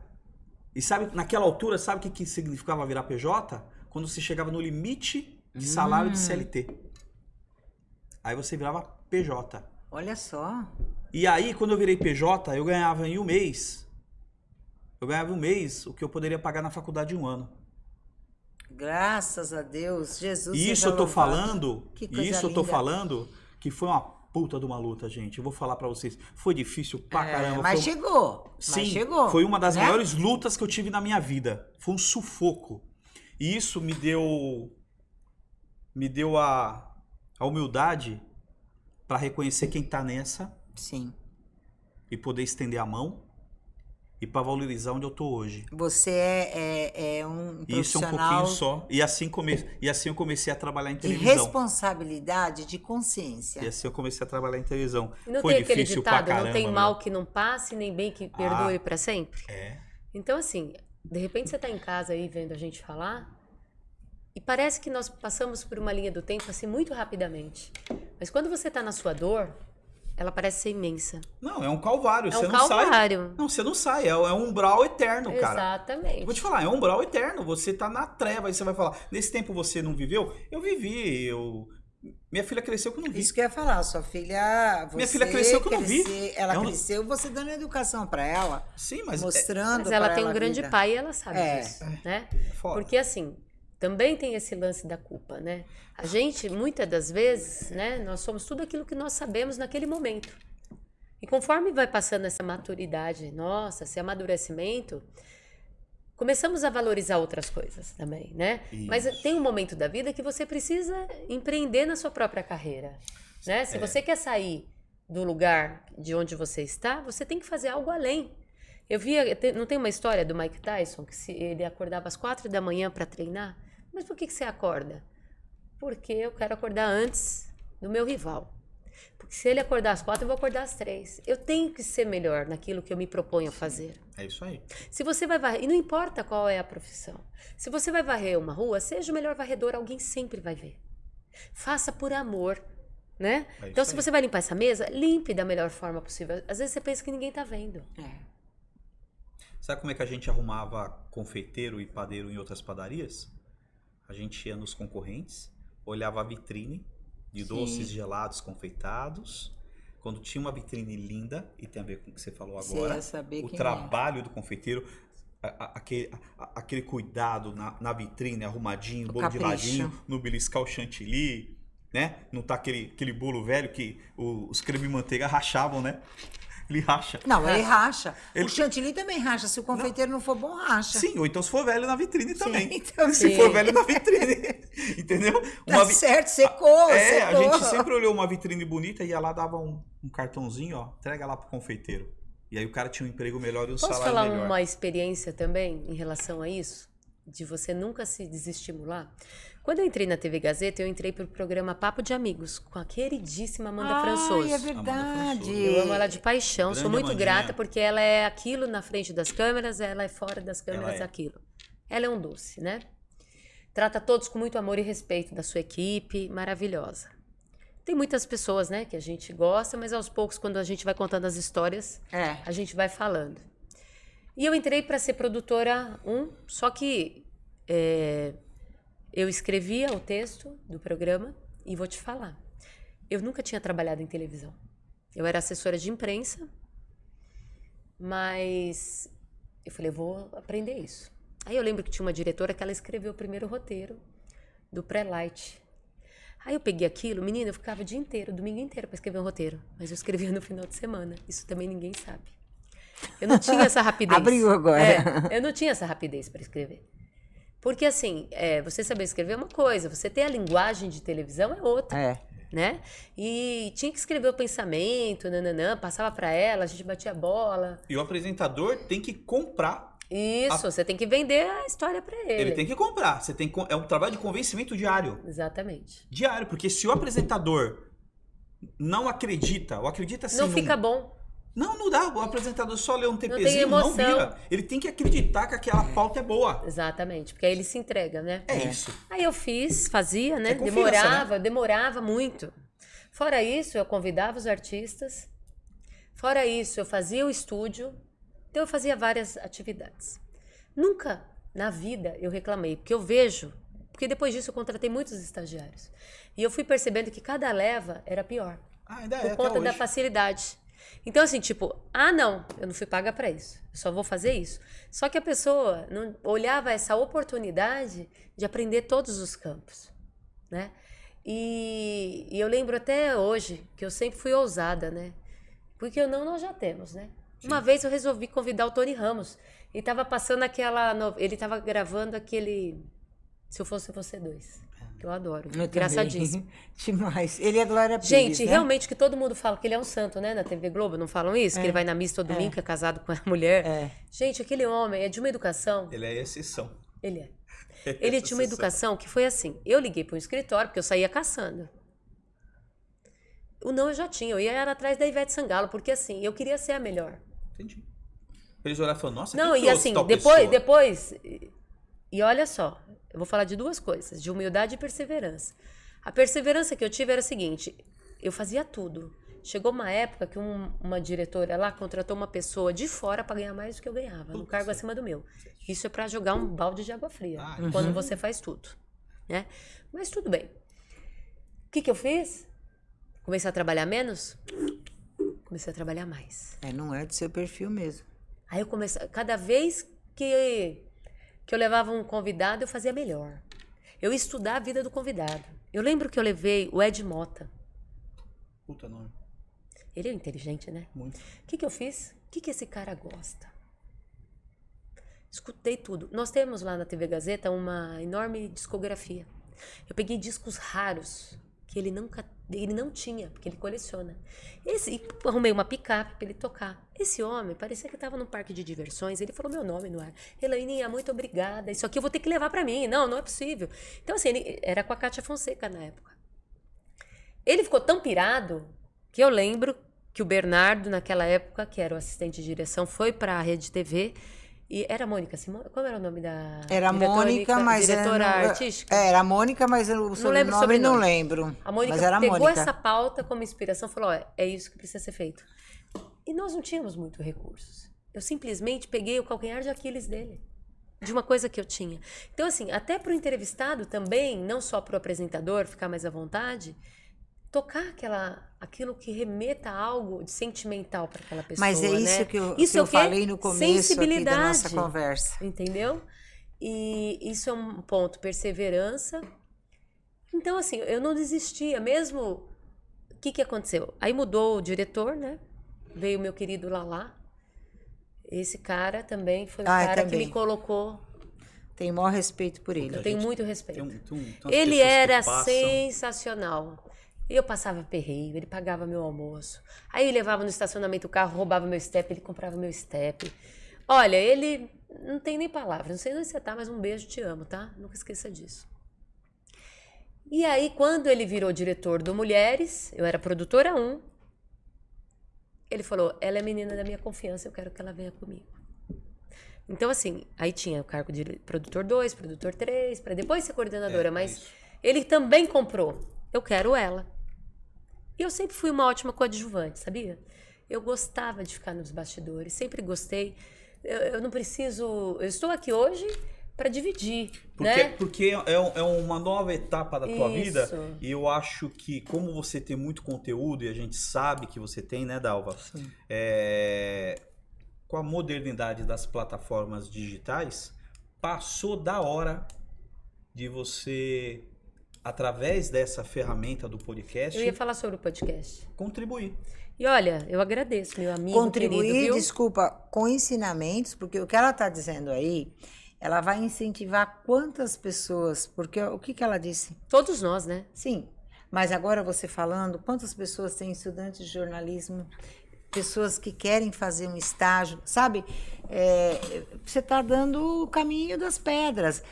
E sabe, naquela altura, sabe o que significava virar PJ? Quando você chegava no limite de salário de CLT. Aí você virava PJ. Olha só. E aí, quando eu virei PJ, eu ganhava em um mês o que eu poderia pagar na faculdade em um ano. Graças a Deus, Jesus. E isso seja eu tô louvado. falando, Que coisa isso eu tô linda. falando que foi uma puta de uma luta, gente. Eu vou falar pra vocês, foi difícil pra caramba. Mas foi... chegou. Sim, mas chegou. foi uma das né? maiores lutas que eu tive na minha vida. Foi um sufoco. E isso me deu a humildade pra reconhecer quem tá nessa Sim. e poder estender a mão e pra valorizar onde eu tô hoje. Você é um Isso é um profissional pouquinho só. E assim eu comecei a trabalhar em de televisão. responsabilidade, de consciência. E assim eu comecei a trabalhar em televisão. E não Foi tem aquele difícil pra ditado, caramba. não tem meu. mal que não passe, nem bem que perdoe pra sempre? É. Então, assim, de repente você tá em casa aí vendo a gente falar e parece que nós passamos por uma linha do tempo assim muito rapidamente. Mas quando você tá na sua dor, ela parece ser imensa. Não, é um calvário. É Você um não sai. calvário. Não, você não sai. É um umbral eterno, cara. Exatamente. Vou te falar, é um umbral eterno. Você tá na treva. Aí você vai falar, nesse tempo você não viveu? Eu vivi. Minha filha cresceu que eu não vi. Isso que eu ia falar, sua filha. Minha filha cresceu que eu não vi. Ela É um- cresceu, você dando educação pra ela, Sim, mas mostrando. Mas ela pra tem um a grande vida. pai e ela sabe É. disso, né? é foda. Porque assim, também tem esse lance da culpa, né? A gente, muitas das vezes, né, nós somos tudo aquilo que nós sabemos naquele momento. E conforme vai passando essa maturidade nossa, esse amadurecimento, começamos a valorizar outras coisas também, né? Mas tem um momento da vida que você precisa empreender na sua própria carreira, né? Se você quer sair do lugar de onde você está, você tem que fazer algo além. Não tem uma história do Mike Tyson que ele acordava às 4 da manhã para treinar? Mas por que você acorda? Porque eu quero acordar antes do meu rival. Porque se ele acordar às 4, eu vou acordar às 3. Eu tenho que ser melhor naquilo que eu me proponho a fazer. É isso aí. Se você vai varrer, e não importa qual é a profissão, se você vai varrer uma rua, seja o melhor varredor, alguém sempre vai ver. Faça por amor, né? É Então, isso se aí. você vai limpar essa mesa, limpe da melhor forma possível. Às vezes você pensa que ninguém tá vendo. Sabe como é que a gente arrumava confeiteiro e padeiro em outras padarias? A gente ia nos concorrentes, olhava a vitrine de doces gelados confeitados. Quando tinha uma vitrine linda, e tem a ver com o que você falou Você agora, ia saber o quem trabalho do confeiteiro, aquele cuidado na vitrine, arrumadinho, bolo de capricho. ladinho, no beliscal chantilly, né? Não tá aquele bolo velho que os creme manteiga rachavam, né? Ele racha. Não, ele racha. Ele- O chantilly também racha. Se o confeiteiro não for bom, racha. Sim, ou então se for velho na vitrine também. então Se sim. for velho na vitrine. Entendeu? Tá certo, secou, É, a secou. gente sempre olhou uma vitrine bonita e ia lá, dava um cartãozinho, ó, entrega lá pro confeiteiro. E aí o cara tinha um emprego melhor e um Posso salário falar melhor. uma experiência também em relação a isso? De você nunca se desestimular? Quando eu entrei na TV Gazeta, eu entrei pro programa Papo de Amigos, com a queridíssima Amanda Françoso. É verdade. Eu amo ela de paixão, sou Grande muito Amandinha. grata, porque ela é aquilo na frente das câmeras, ela é fora das câmeras Ela é. aquilo. Ela é um doce, né? Trata todos com muito amor e respeito da sua equipe, maravilhosa. Tem muitas pessoas, né, que a gente gosta, mas aos poucos, quando a gente vai contando as histórias, É. a gente vai falando. E eu entrei para ser produtora 1, só que eu escrevia o texto do programa e vou te falar, eu nunca tinha trabalhado em televisão. Eu era assessora de imprensa, mas eu falei, eu vou aprender isso. Aí eu lembro que tinha uma diretora que ela escreveu o primeiro roteiro do Pré-Light. Aí eu peguei aquilo, menina, eu ficava o dia inteiro, o domingo inteiro para escrever um roteiro, mas eu escrevia no final de semana. Isso também ninguém sabe. Eu não tinha essa rapidez. Abriu agora. Eu não tinha essa rapidez para escrever. Porque assim, você saber escrever é uma coisa, você ter a linguagem de televisão é outra. É. né? E tinha que escrever o pensamento, nananã, passava para ela, a gente batia bola. E o apresentador tem que comprar. Isso, você tem que vender a história para ele. Ele tem que comprar. É um trabalho de convencimento diário. Exatamente. Diário, porque se o apresentador não acredita, ou acredita assim... Não fica bom. Não dá. O apresentador só lê um tem TPzinho, emoção. não vira. Ele tem que acreditar que aquela pauta é boa. Exatamente, porque aí ele se entrega, né? É isso. Aí eu fazia, né? É confiança, Demorava muito. Fora isso, eu convidava os artistas. Fora isso, eu fazia o estúdio. Então eu fazia várias atividades. Nunca na vida eu reclamei, porque eu vejo, porque depois disso eu contratei muitos estagiários. E eu fui percebendo que cada leva era pior. Ainda Por conta da facilidade. Então, assim, tipo, não, eu não fui paga para isso. Eu só vou fazer isso. Só que a pessoa não olhava essa oportunidade de aprender todos os campos, né? E eu lembro até hoje que eu sempre fui ousada, né? Porque nós já temos, né? Sim. Uma vez eu resolvi convidar o Tony Ramos. Ele estava passando ele estava gravando aquele Se Eu Fosse Você 2. Que eu adoro. Engraçadíssimo. Demais. Ele é Glória Pires, gente, né? Realmente que todo mundo fala que ele é um santo, né? Na TV Globo, não falam isso? Que ele vai na missa todo domingo, que é casado com a mulher. Gente, aquele homem é de uma educação. Ele é exceção. Ele é. Ele tinha uma educação que foi assim. Eu liguei para um escritório, porque eu saía caçando. O não eu já tinha. Eu ia atrás da Ivete Sangalo, porque assim, eu queria ser a melhor. Entendi. Eles olharam e falaram, nossa, não, que e assim, depois... E olha só, eu vou falar de duas coisas, de humildade e perseverança. A perseverança que eu tive era a seguinte, eu fazia tudo. Chegou uma época que uma diretora lá contratou uma pessoa de fora para ganhar mais do que eu ganhava, no cargo acima do meu. Isso é para jogar um balde de água fria, quando você faz tudo, né? Mas tudo bem. O que eu fiz? Comecei a trabalhar menos? Comecei a trabalhar mais. Não é do seu perfil mesmo. Aí eu comecei, cada vez que eu levava um convidado, eu fazia melhor. Eu ia estudar a vida do convidado. Eu lembro que eu levei o Ed Mota. Puta nome. Ele é inteligente, né? Muito. O que eu fiz? O que esse cara gosta? Escutei tudo. Nós temos lá na TV Gazeta uma enorme discografia. Eu peguei discos raros que ele não tinha, porque ele coleciona. Arrumei uma picape para ele tocar. Esse homem parecia que estava num parque de diversões. Ele falou meu nome no ar. Elaine, muito obrigada. Isso aqui eu vou ter que levar para mim. Não é possível. Então, assim, ele era com a Kátia Fonseca na época. Ele ficou tão pirado que eu lembro que o Bernardo, naquela época, que era o assistente de direção, foi para a Rede TV. E era a Mônica Simone? Qual era o nome da Era a Mônica, mas diretora artística? Era a Mônica, mas o sobrenome não lembro. A Mônica pegou essa pauta como inspiração e falou, é isso que precisa ser feito. E nós não tínhamos muito recursos. Eu simplesmente peguei o calcanhar de Aquiles dele, de uma coisa que eu tinha. Então, assim, até para o entrevistado também, não só para o apresentador ficar mais à vontade, tocar aquilo que remeta a algo de sentimental para aquela pessoa. Mas é isso, né? que eu falei no começo aqui da nossa conversa. Entendeu? E isso é um ponto, perseverança. Então, assim, eu não desistia, mesmo... O que aconteceu? Aí mudou o diretor, né? Veio o meu querido Lalá. Esse cara também foi o cara que me colocou... Tenho o maior respeito por ele. Eu tenho muito respeito. Tem ele era sensacional. Eu passava perreio, ele pagava meu almoço. Aí eu levava no estacionamento o carro, roubava meu step, ele comprava meu step. Olha, ele não tem nem palavras. Não sei onde você tá, mas um beijo, te amo, tá? Nunca esqueça disso. E aí, quando ele virou diretor do Mulheres, eu era produtora 1, ele falou, ela é menina da minha confiança, eu quero que ela venha comigo. Então, assim, aí tinha o cargo de produtor 2, produtor 3, para depois ser coordenadora, mas ele também comprou. Eu quero ela. E eu sempre fui uma ótima coadjuvante, sabia? Eu gostava de ficar nos bastidores, sempre gostei. Eu não preciso... Eu estou aqui hoje para dividir, né? Porque é uma nova etapa da tua vida. E eu acho que, como você tem muito conteúdo, e a gente sabe que você tem, né, Dalva? Sim. Com a modernidade das plataformas digitais, passou da hora de você... através dessa ferramenta do podcast... Eu ia falar sobre o podcast. Contribuir. E olha, eu agradeço, meu amigo contribuir, querido, viu? Desculpa, com ensinamentos, porque o que ela está dizendo aí, ela vai incentivar quantas pessoas, porque o que ela disse? Todos nós, né? Sim, Mas agora você falando, quantas pessoas têm estudantes de jornalismo, pessoas que querem fazer um estágio, sabe? Você está dando o caminho das pedras.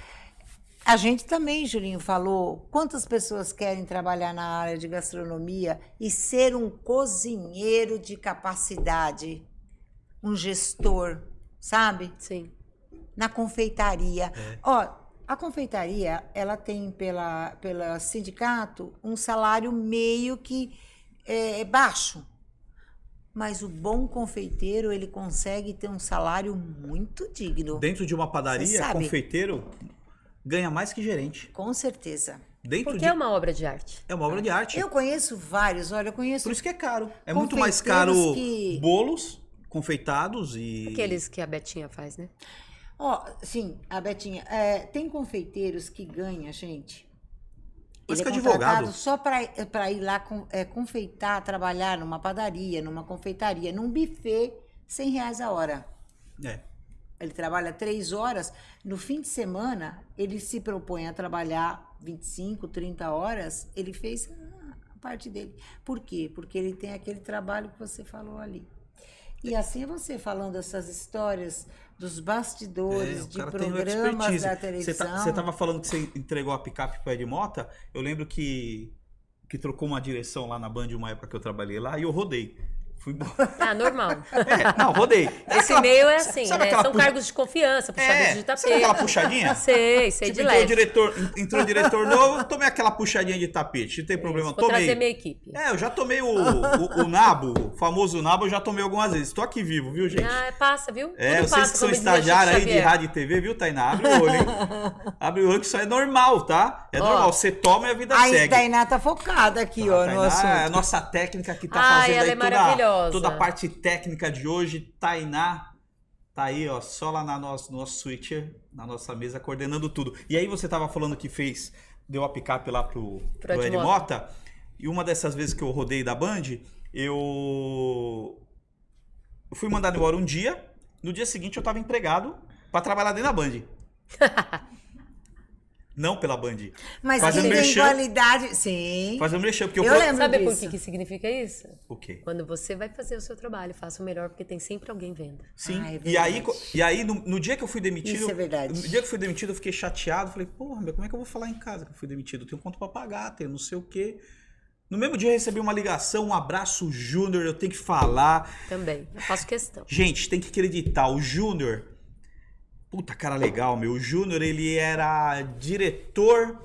A gente também, Julinho, falou, quantas pessoas querem trabalhar na área de gastronomia e ser um cozinheiro de capacidade, um gestor, sabe? Sim. Na confeitaria. Ó, a confeitaria, ela tem pela sindicato um salário meio que baixo. Mas o bom confeiteiro, ele consegue ter um salário muito digno. Dentro de uma Você padaria, sabe? confeiteiro ganha mais que gerente. Com certeza. Dentro Porque é uma obra de arte. é uma obra de arte. Eu conheço vários, olha, eu conheço Por isso que é caro. É muito mais confeiteiros caro que- bolos confeitados e... Aqueles que a Betinha faz, né? Ó, sim, a Betinha, tem confeiteiros que ganham, gente. Mas Ele que é advogado. contratado só para ir lá confeitar, trabalhar numa padaria, numa confeitaria, num buffet, R$100 a hora. É. Ele trabalha 3 horas. No fim de semana, ele se propõe a trabalhar 25, 30 horas. Ele fez a parte dele. Por quê? Porque ele tem aquele trabalho que você falou ali. E assim você falando essas histórias dos bastidores, o de cara tem uma programas expertise. da televisão. Você tava falando que você entregou a picape pro Ed Mota. Eu lembro que trocou uma direção lá na Band uma época que eu trabalhei lá e eu rodei. Fui embora. Ah, normal. Não, rodei. Esse meio é assim, sabe né? aquela São puxa- cargos de confiança, puxadores de sabe tapete. aquela puxadinha? Sei Tipo, de entrou leve. entrou diretor novo, tomei aquela puxadinha de tapete. Não tem problema, Vou trazer tomei. minha equipe. Eu já tomei o nabo, o famoso nabo, eu já tomei algumas vezes. Estou aqui vivo, viu, gente? Ah, passa, viu? Vocês Tudo passa, que são como dizia estagiários aí Chico de Xavier. rádio e TV, viu, Tainá? Abre o olho, hein? Abre o olho que isso é normal, tá? É Ó. normal. Você toma e a vida Aí, segue. Tainá tá focada aqui, ó, no Tainá, assunto. é a nossa técnica que tá Ai, fazendo ela aí é maravilhosa. toda a parte técnica de hoje. Tainá tá aí, ó, só lá no nosso switcher, na nossa mesa, coordenando tudo. E aí você tava falando que deu a picape lá pro Ed Ed Mota. Mota. E uma dessas vezes que eu rodei da Band, eu fui mandado embora um dia. No dia seguinte eu tava empregado pra trabalhar dentro da Band. Não pela Band. Mas Fazendo quem tem merchan. qualidade... Sim. Fazendo mexer, porque Eu lembro Sabe por disso. que significa isso? O quê? Quando você vai fazer o seu trabalho, faça o melhor, porque tem sempre alguém vendo. Sim. Ah, é e aí, verdade. no dia que eu fui demitido. Isso é verdade. No dia que eu fui demitido, eu fiquei chateado. Falei, porra, meu, como é que eu vou falar em casa que eu fui demitido? Eu tenho conta pra pagar, tenho não sei o quê. No mesmo dia eu recebi uma ligação, um abraço, Júnior, eu tenho que falar. Também. Eu faço questão. Gente, tem que acreditar, o Júnior. Puta, cara legal, meu. O Júnior, ele era diretor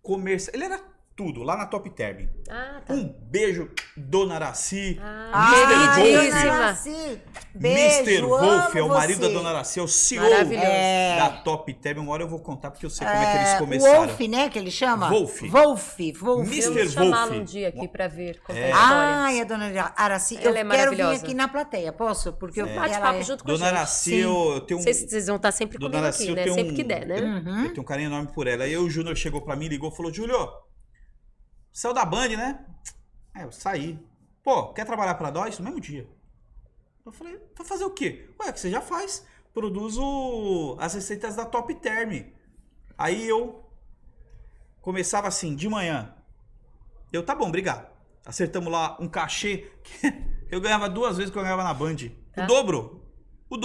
comercial. Ele era tudo, lá na Top Term. Ah, tá. Um beijo, Dona Araci. Ah, queridíssima. Dona Araci, beijo, Mr. Wolf é o amo marido da você. Dona Araci, é o CEO Maravilhoso. da Top Term. Uma hora eu vou contar porque eu sei como é que eles começaram. Wolf, né, que ele chama? Wolf. Wolf. Mr. Vamos chamá-lo Wolf. um dia aqui pra ver, contar a É. história. Ai, a dona Araci. Ela Eu é quero vir maravilhosa. aqui na plateia, posso? Porque eu Bate ela papo é... junto com Dona a gente. Araci, Sim. eu tenho um... Vocês vão estar sempre Dona comigo Araci, aqui, eu né? tenho Sempre um- que der, né? Uhum. Eu tenho um carinho enorme por ela. Aí o Júnior chegou pra mim, ligou e falou, Júlio, saiu da Band, né? Eu saí. Pô, quer trabalhar pra nós? No mesmo dia. Eu falei, vai fazer o quê? Ué, que você já faz. Produzo as receitas da Top Term. Aí eu começava assim, de manhã. Tá bom, obrigado. Acertamos lá um cachê que eu ganhava 2 vezes que eu ganhava na Band. Tá. O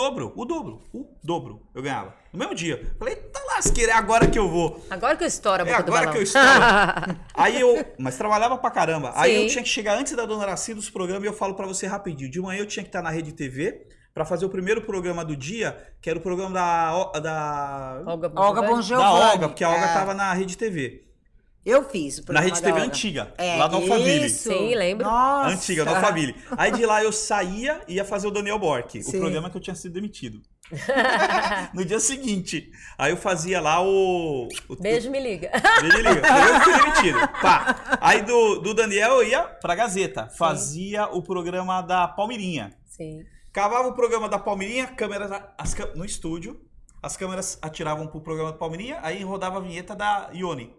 dobro eu ganhava. No mesmo dia. Falei, tá lasqueira, é agora que eu vou. Agora que eu estouro a É boca do agora balão. que eu estouro. Mas trabalhava pra caramba. Aí Sim. eu tinha que chegar antes da Dona Araci dos programas e eu falo pra você rapidinho. De manhã eu tinha que estar na Rede TV pra fazer o primeiro programa do dia, que era o programa da Olga Olga Bon Bon Giovanni. da Giovanni. Olga, porque a Olga tava na Rede TV. Eu fiz o Na programa Rede da TV Olga. antiga, lá no Alphaville. Isso. Sim, lembro. Nossa. Antiga, no Alphaville. Aí de lá eu saía e ia fazer o Daniel Bork, o Sim. programa que eu tinha sido demitido. No dia seguinte. Aí eu fazia lá o Beijo, me liga. Ele liga, eu fui demitido. Pá. Aí do Daniel eu ia pra Gazeta. Fazia o programa da Palmeirinha. Sim. Cavava o programa da Palmeirinha, no estúdio. As câmeras atiravam pro programa da Palmeirinha, aí rodava a vinheta da Ione.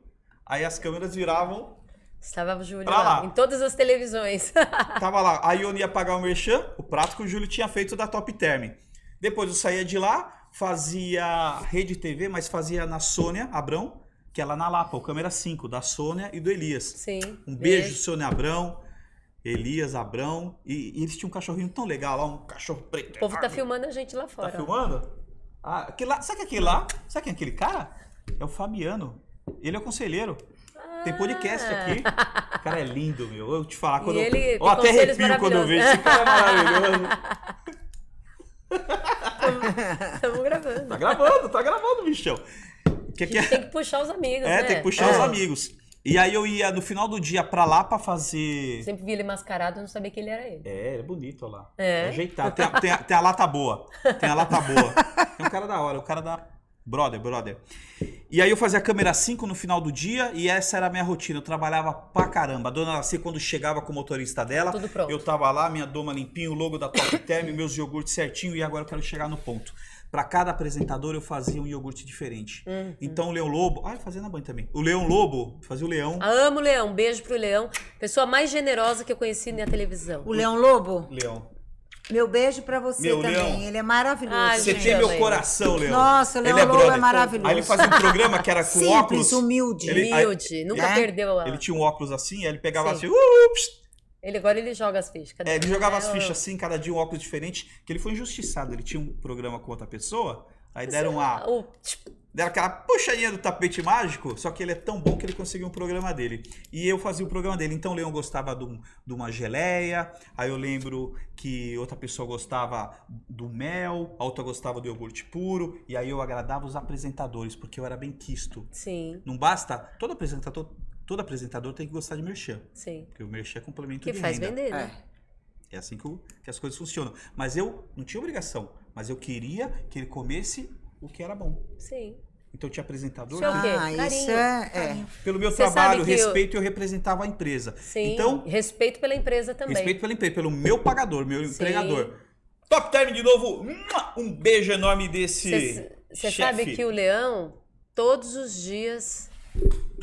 Aí as câmeras viravam, Estava o Júlio Pra lá, lá. em todas as televisões. tava lá. A Ione ia pagar o merchan, o prato que o Júlio tinha feito da Top Term. Depois eu saía de lá, fazia Rede TV, mas fazia na Sônia Abrão. que é lá na Lapa, o Câmera 5, da Sônia e do Elias. Sim. Um beijo, Sônia Abrão, Elias Abrão. E eles tinham um cachorrinho tão legal lá, um cachorro preto. O povo tá filmando a gente lá fora. Tá filmando? Ah, aquele lá, sabe que aquele lá? Sabe quem é aquele cara? É o Fabiano. Ele é o conselheiro. Tem podcast aqui. O cara é lindo, meu. Eu te falar quando ele eu até conselhos arrepio quando eu vejo. Esse cara é maravilhoso. Estamos gravando. Tá gravando, bichão. A gente tem que puxar os amigos, né? Tem que puxar os amigos. E aí eu ia no final do dia pra lá pra fazer... Sempre vi ele mascarado, não sabia que ele era ele. Ele é bonito, olha lá. É. Ajeitado. Tem a lata boa. Tem a lata boa. É um cara da hora, o cara da... Brother. E aí eu fazia a câmera 5 no final do dia e essa era a minha rotina. Eu trabalhava pra caramba. A dona Laci, quando chegava com o motorista dela, tudo pronto. Eu tava lá, minha doma limpinho, o logo da Top Term, meus iogurtes certinho e agora eu quero chegar no ponto. Pra cada apresentador eu fazia um iogurte diferente. Então o Leão Lobo... eu fazia na banha também. O Leão Lobo fazia o Leão. Amo o Leão. Beijo pro Leão. Pessoa mais generosa que eu conheci na televisão. O Leão Lobo? Leão. Meu beijo pra você Meu também. Leão. Ele é maravilhoso. Você gente, tem meu também. coração, Leão. Nossa, o Leão Ele Lobo brother. é maravilhoso. Aí ele fazia um programa que era com Simples, óculos. humilde. Humilde. Nunca perdeu a... Ele tinha um óculos assim, aí ele pegava Sim. assim... Ups. Agora ele joga as fichas. Cadê? Ele jogava as fichas assim, cada dia um óculos diferente, que ele foi injustiçado. Ele tinha um programa com outra pessoa, aí deram deram aquela puxadinha do tapete mágico, só que ele é tão bom que ele conseguiu um programa dele. E eu fazia o programa dele. Então o Leão gostava de uma geleia, aí eu lembro que outra pessoa gostava do mel, a outra gostava do iogurte puro, e aí eu agradava os apresentadores, porque eu era bem quisto. Sim. Não basta, todo apresentador tem que gostar de merchan. Sim. Porque o merchan é complemento Que de faz renda. vender, né? É assim que as coisas funcionam. Mas eu não tinha obrigação. Mas eu queria que ele comesse o que era bom. Sim. Então tinha apresentador. Isso é o quê? Carinho. Isso é. Pelo meu Você trabalho, sabe que respeito, eu representava a empresa. Sim. Então, Respeito pela empresa também. respeito pela empresa, pelo meu pagador, meu Sim. empregador. Top Term de novo. Um beijo enorme desse Você chefe. sabe que o Leão, todos os dias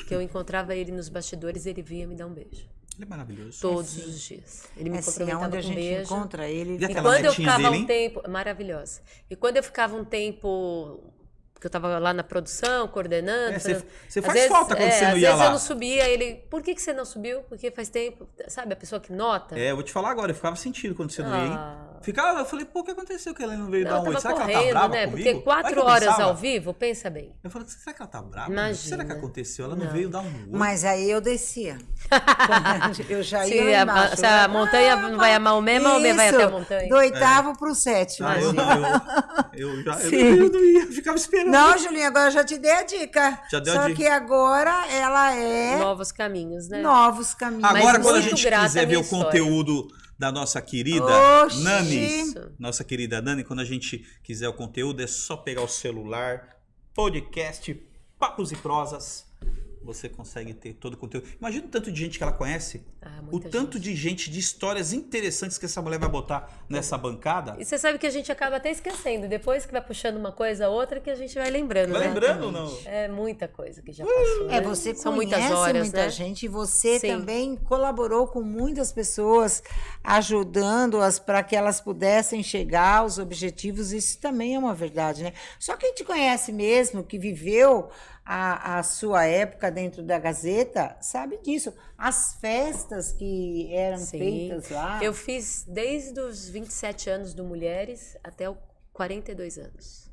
que eu encontrava ele nos bastidores, ele vinha me dar um beijo. Ele é maravilhoso. Todos os dias. Ele me Assim, cumprimentava onde a com gente beijo. encontra ele. E E aquela quando eu netinha ficava dele, um hein? tempo... Maravilhosa. E quando eu ficava um tempo... Porque eu tava lá na produção, coordenando. Você às faz vezes- falta quando você não às ia vezes lá. eu não subia, ele... Por que você não subiu? Porque faz tempo. Sabe, a pessoa que nota. Eu vou te falar agora, eu ficava sentido quando você não ia, hein? Ah. Eu falei, pô, o que aconteceu que ela não veio Não, dar eu um oi? tava Será que ela correndo, tá brava né? comigo? Porque 4 Olha que eu horas pensava. ao vivo, pensa bem. Eu falei, será que ela tá brava? Imagina. Será que aconteceu? Ela não Não. veio dar um oi? Mas aí eu descia. Eu já Se ia lá embaixo. se a montanha não vai a Maomé, Maomé vai até a montanha. Do 8º pro 7º. Ah, eu Sim. não ia, eu ficava esperando. Não, Julinha, agora eu já te dei a dica. Já deu a Só dica. que agora ela é Novos caminhos, né? novos caminhos. Agora, Mas quando a muito gente grata quiser a ver minha o história. conteúdo da nossa querida Oxi. Nani, Isso. nossa querida Nani, quando a gente quiser o conteúdo, é só pegar o celular, podcast, papos e prosas, você consegue ter todo o conteúdo. Imagina o tanto de gente que ela conhece, Ah, o muita tanto gente. de gente, de histórias interessantes que essa mulher vai botar nessa bancada. E você sabe que a gente acaba até esquecendo. Depois que vai puxando uma coisa a outra, que a gente vai lembrando. Vai né? lembrando ou não? É muita coisa que já passou. É, né? você São conhece muitas horas, muita né? gente e você Sim. também colaborou com muitas pessoas, ajudando-as para que elas pudessem chegar aos objetivos. Isso também é uma verdade, né? Só quem te conhece mesmo, que viveu a sua época dentro da Gazeta, sabe disso. As festas que eram Sim. feitas lá. Eu fiz desde os 27 anos do Mulheres até os 42 anos.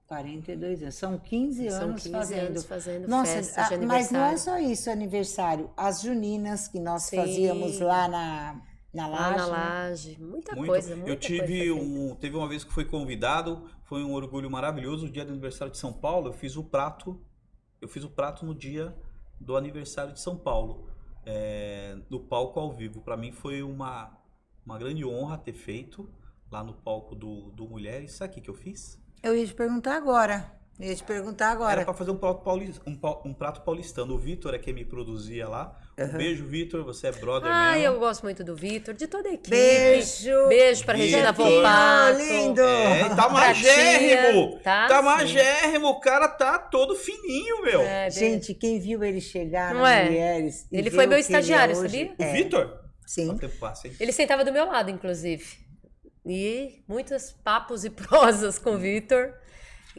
42 anos. São 15 São anos 15 fazendo. anos fazendo Nossa, festas de mas não é aniversário. só isso, aniversário. As juninas que nós Sim. fazíamos lá na Lá laje. na né? laje. Muita Muito. coisa, muita Eu coisa tive feita. teve uma vez que fui convidado, foi um orgulho maravilhoso, o dia do aniversário de São Paulo, eu fiz o prato no dia do aniversário de São Paulo, no palco ao vivo. Para mim foi uma grande honra ter feito lá no palco do Mulheres. Sabe o que eu fiz? Eu ia te perguntar agora. Era para fazer um prato paulistano. O Vitor é quem me produzia lá. Um beijo, Vitor, você é brother Ah, mesmo. eu gosto muito do Vitor, de toda a equipe. Beijo. Beijo pra Regina Vitor. Volpato. Lindo. Tá magérrimo! Tá, Tá sim. magérrimo! O cara tá todo fininho, meu! É, bem- Gente, quem viu ele chegar Não na é? Mulheres... e Ele ver foi o meu que ele é estagiário, hoje, sabia? O é, Vitor? Sim. Quanto tempo passa, hein? Ele sentava do meu lado, inclusive. E muitos papos e prosas com o Vitor.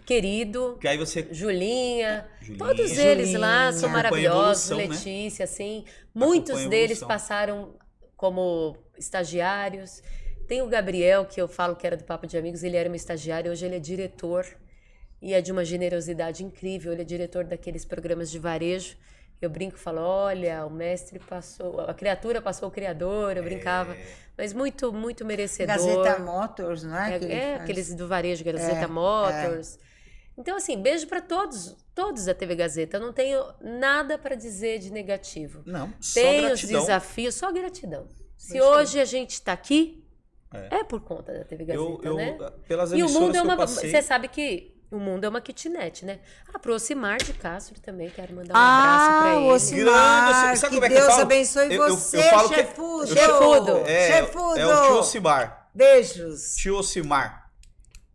querido. Que aí você... Julinha, Julinha. todos eles lá são Julinha. maravilhosos, Acompanha a evolução, né? Letícia, assim. Muitos Acompanha a deles evolução. passaram como estagiários. Tem o Gabriel, que eu falo que era do Papo de Amigos, ele era meu estagiário, hoje ele é diretor e é de uma generosidade incrível. Ele é diretor daqueles programas de varejo. Eu brinco e falo, olha, o mestre passou, a criatura passou o criador, eu brincava. Mas muito, muito merecedor. Gazeta Motors, não é? que ele faz? Aqueles do varejo, Gazeta Motors. Então, assim, beijo para todos da TV Gazeta. Eu não tenho nada para dizer de negativo. Não, só Tem os gratidão. desafios, só gratidão. Se isso aí. hoje a gente está aqui, é por conta da TV Gazeta, né? Pelas E o emissoras mundo é que eu uma... passei... Você sabe que o mundo é uma kitnet, né? Pro Ocimar de Castro também, quero mandar um abraço para ele. Ocimar, Sabe que como é que eu Deus falo? abençoe Eu você, falo que- chefudo. Chefudo. Chefudo. É o tio Ocimar. Beijos. Tio Ocimar.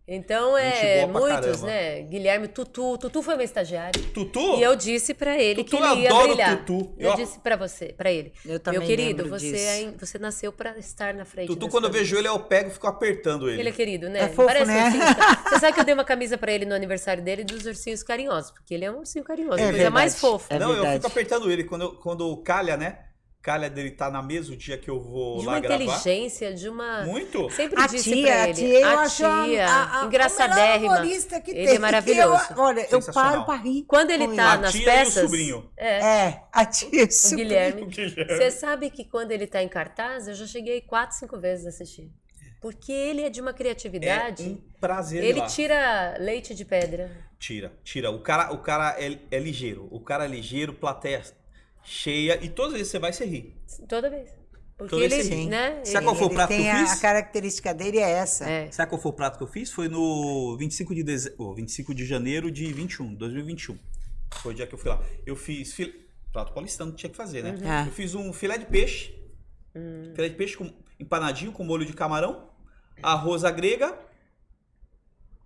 Então, Gente boa pra muitos, caramba. né? Guilherme Tutu. Tutu foi meu estagiário. Tutu? E eu disse pra ele Tutu, que ele ia eu adoro brilhar. Tutu. Eu disse pra ele. Eu também meu querido, lembro você, disso. você nasceu pra estar na frente. Tutu, das quando eu coisas. vejo ele, eu pego e fico apertando ele. Ele é querido, né? É fofo, Parece né? ursinho. Você sabe que eu dei uma camisa pra ele no aniversário dele dos ursinhos carinhosos, porque ele é um ursinho carinhoso, É a coisa mais verdade. fofa. É Não, eu verdade. fico apertando ele. Quando o calha, né? Calha dele tá na mesa o dia que eu vou De lá uma gravar. inteligência, de uma... Muito. Sempre A disse tia, pra a ele. tia, eu a acho tia, a melhor engraçadérrima. humorista que Ele tem. é maravilhoso. Olha, eu Sensacional. paro pra rir. Quando ele com tá A nas tia e o peças... sobrinho. A tia O sobrinho. Guilherme. Você sabe que quando ele tá em cartaz, eu já cheguei 4, 5 vezes a assistir. Porque ele é de uma É criatividade. um prazer ir Ele lá. tira leite de pedra. Tira. O cara é ligeiro. O cara é ligeiro, plateia cheia. E todas as vezes você vai se rir. Toda vez. Porque Toda vez ele, sim. né? Sabe qual foi o prato que tem eu fiz? a característica dele é essa. Sabe qual foi o prato que eu fiz? Foi no 25 de janeiro de 2021. Foi o dia que eu fui lá. Eu fiz prato paulistano, tinha que fazer, né? Uhum. Eu fiz um filé de peixe. Filé de peixe empanadinho com molho de camarão, arroz à grega.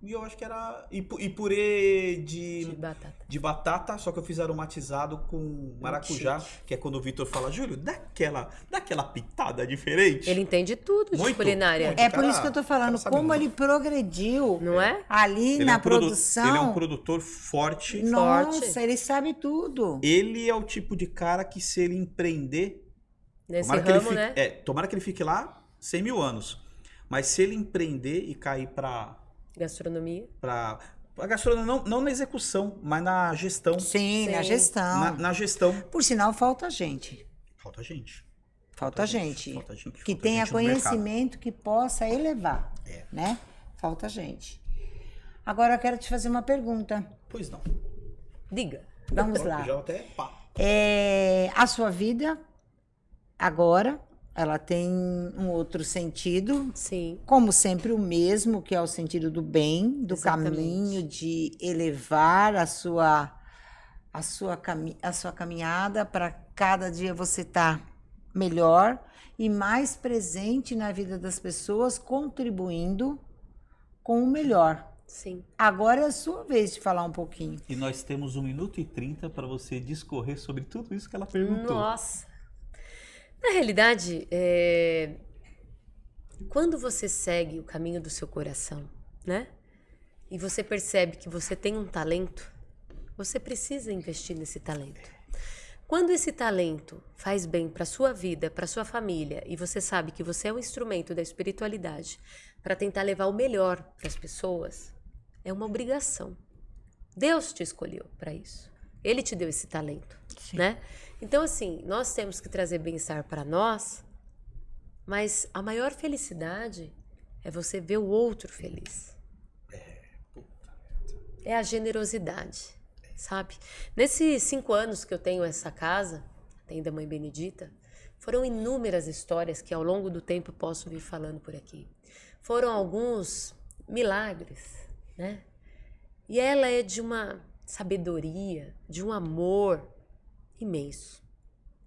E eu acho que era... E purê De batata. de batata, só que eu fiz aromatizado com maracujá, que é quando o Vitor fala, Júlio, dá aquela pitada diferente. Ele entende tudo de Muito, culinária. muito. É por Cara, isso que eu tô falando, cara sabe como muito. ele progrediu Não é? ali Ele na é um produção. Ele é um produtor forte. Nossa, forte. ele sabe tudo. Ele é o tipo de cara que se ele empreender, Nesse tomara que ele ramo, fique, né? tomara que ele fique lá 100 mil anos. Mas se ele empreender e cair para Gastronomia. a gastronomia, não na execução, mas na gestão. Sim, na Sim. gestão. Na gestão. Por sinal, falta gente. Falta gente. Falta gente. Falta gente. Que falta tenha gente no mercado. conhecimento que possa elevar. Né? Falta gente. Agora eu quero te fazer uma pergunta. Pois não. Diga. Vamos lá. Já até pá. A sua vida, agora, ela tem um outro sentido. Sim. Como sempre, o mesmo, que é o sentido do bem, do Exatamente. caminho, de elevar a sua caminhada para cada dia você estar melhor e mais presente na vida das pessoas, contribuindo com o melhor. Sim. Agora é a sua vez de falar um pouquinho. E nós temos 1 minuto e 30 para você discorrer sobre tudo isso que ela perguntou. Nossa. Na realidade, quando você segue o caminho do seu coração, né? E você percebe que você tem um talento, você precisa investir nesse talento. Quando esse talento faz bem para sua vida, para sua família, e você sabe que você é um instrumento da espiritualidade para tentar levar o melhor para as pessoas, é uma obrigação. Deus te escolheu para isso. Ele te deu esse talento, né? Então, assim, nós temos que trazer bem-estar para nós, mas a maior felicidade é você ver o outro feliz. É a generosidade, sabe? Nesses 5 anos que eu tenho essa casa, Tenda Mãe Benedita, foram inúmeras histórias que ao longo do tempo posso vir falando por aqui. Foram alguns milagres, né? E ela é de uma sabedoria, de um amor imenso,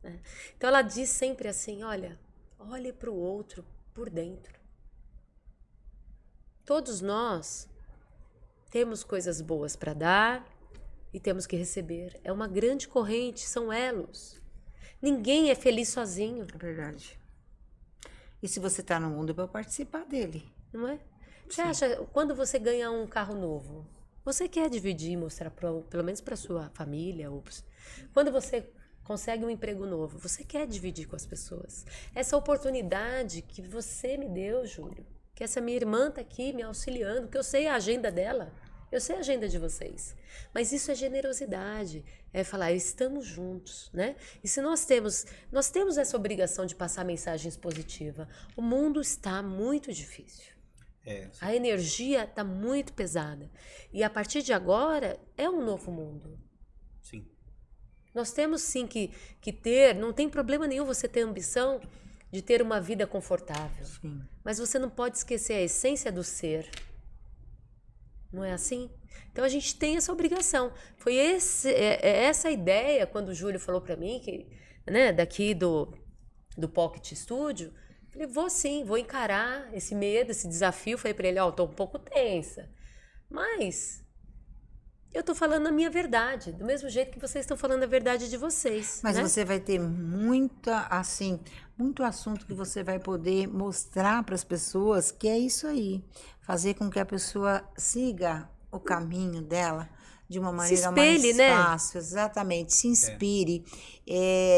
né? Então ela diz sempre assim, olhe para o outro por dentro. Todos nós temos coisas boas para dar e temos que receber. É uma grande corrente, são elos. Ninguém é feliz sozinho, É verdade. E se você está no mundo, é para participar dele. não é? Você acha, quando você ganha um carro novo, Você quer dividir e mostrar, pelo menos para sua família. Quando você consegue um emprego novo, você quer dividir com as pessoas. Essa oportunidade que você me deu, Júlio, que essa minha irmã está aqui me auxiliando, que eu sei a agenda dela, eu sei a agenda de vocês. Mas isso é generosidade, é falar, estamos juntos, né? E se nós temos essa obrigação de passar mensagens positivas. O mundo está muito difícil. A energia está muito pesada. E a partir de agora, é um novo mundo. Sim. Nós temos sim que ter, não tem problema nenhum você ter ambição de ter uma vida confortável. Sim. Mas você não pode esquecer a essência do ser. Não é assim? Então a gente tem essa obrigação. Foi essa ideia, quando o Júlio falou para mim, que, né, daqui do Pocket Studio, falei, vou sim, vou encarar esse medo, esse desafio. Falei para ele, tô um pouco tensa, mas eu tô falando a minha verdade, do mesmo jeito que vocês estão falando a verdade de vocês. Mas né? você vai ter muito assunto que você vai poder mostrar para as pessoas, que é isso aí. Fazer com que a pessoa siga o caminho dela de uma maneira mais fácil. Exatamente, se inspire.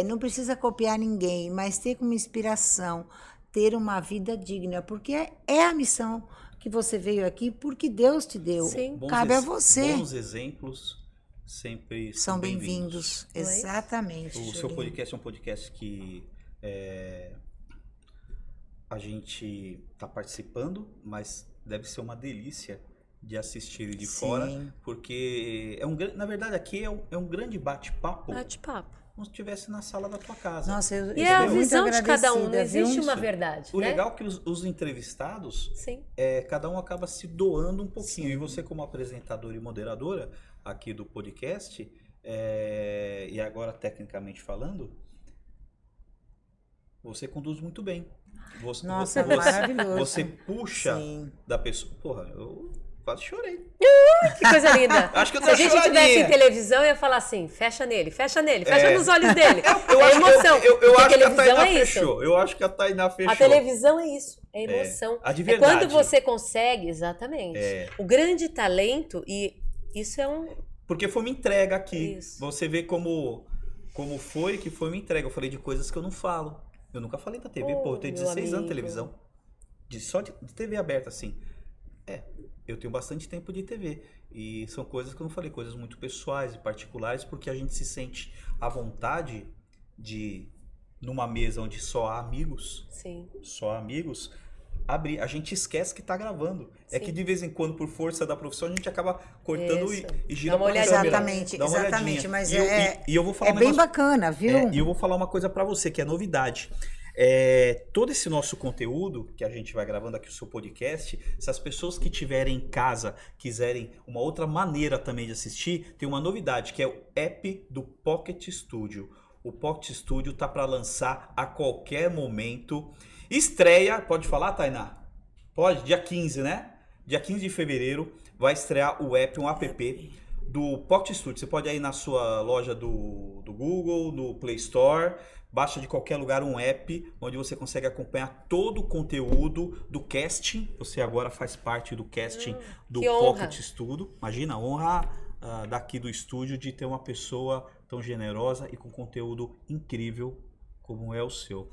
Não precisa copiar ninguém, mas ter como inspiração, ter uma vida digna, porque é a missão que você veio aqui, porque Deus te deu. Sim. Cabe a você. Bons exemplos sempre são bem-vindos. Exatamente. O seu podcast é um podcast que a gente está participando, mas deve ser uma delícia de assistir de fora, porque na verdade aqui é um grande bate-papo. Como se estivesse na sala da tua casa. Nossa, e é a visão de cada um, não existe uma verdade. O legal é que os entrevistados, cada um acaba se doando um pouquinho. E você, como apresentadora e moderadora aqui do podcast, e agora tecnicamente falando, você conduz muito bem. Maravilhoso. Você puxa da pessoa. Porra, eu quase chorei. Que coisa linda. Acho que eu Se a gente tivesse em televisão, eu ia falar assim, fecha nele, fecha nos olhos dele. É emoção. Eu acho que a televisão Tainá é isso. fechou. Eu acho que a Tainá fechou. A televisão é isso, é emoção. A de verdade. É quando você consegue, exatamente. O grande talento, e isso é um... Porque foi uma entrega aqui. Isso. Você vê como foi que foi uma entrega. Eu falei de coisas que eu não falo. Eu nunca falei da TV. Pô, eu tenho 16 anos de televisão. Só de TV aberta, assim. Eu tenho bastante tempo de TV. E são coisas que eu não falei, coisas muito pessoais e particulares, porque a gente se sente à vontade de, numa mesa onde só há amigos, abrir. A gente esquece que tá gravando. É que de vez em quando, por força da profissão, a gente acaba cortando e gira pra câmera. Exatamente. Mas eu vou falar bem bacana, viu? E eu vou falar uma coisa pra você, que é novidade. Todo esse nosso conteúdo que a gente vai gravando aqui, o seu podcast, se as pessoas que estiverem em casa quiserem uma outra maneira também de assistir, tem uma novidade, que é o app do Pocket Studio. O Pocket Studio tá para lançar a qualquer momento. Estreia, pode falar, Tainá? Pode? Dia 15, né? Dia 15 de fevereiro vai estrear o app, um app do Pocket Studio. Você pode ir na sua loja do Google, no Play Store, baixa de qualquer lugar um app onde você consegue acompanhar todo o conteúdo do casting. Você agora faz parte do casting do Pocket Studio. Imagina a honra daqui do estúdio de ter uma pessoa tão generosa e com conteúdo incrível como é o seu.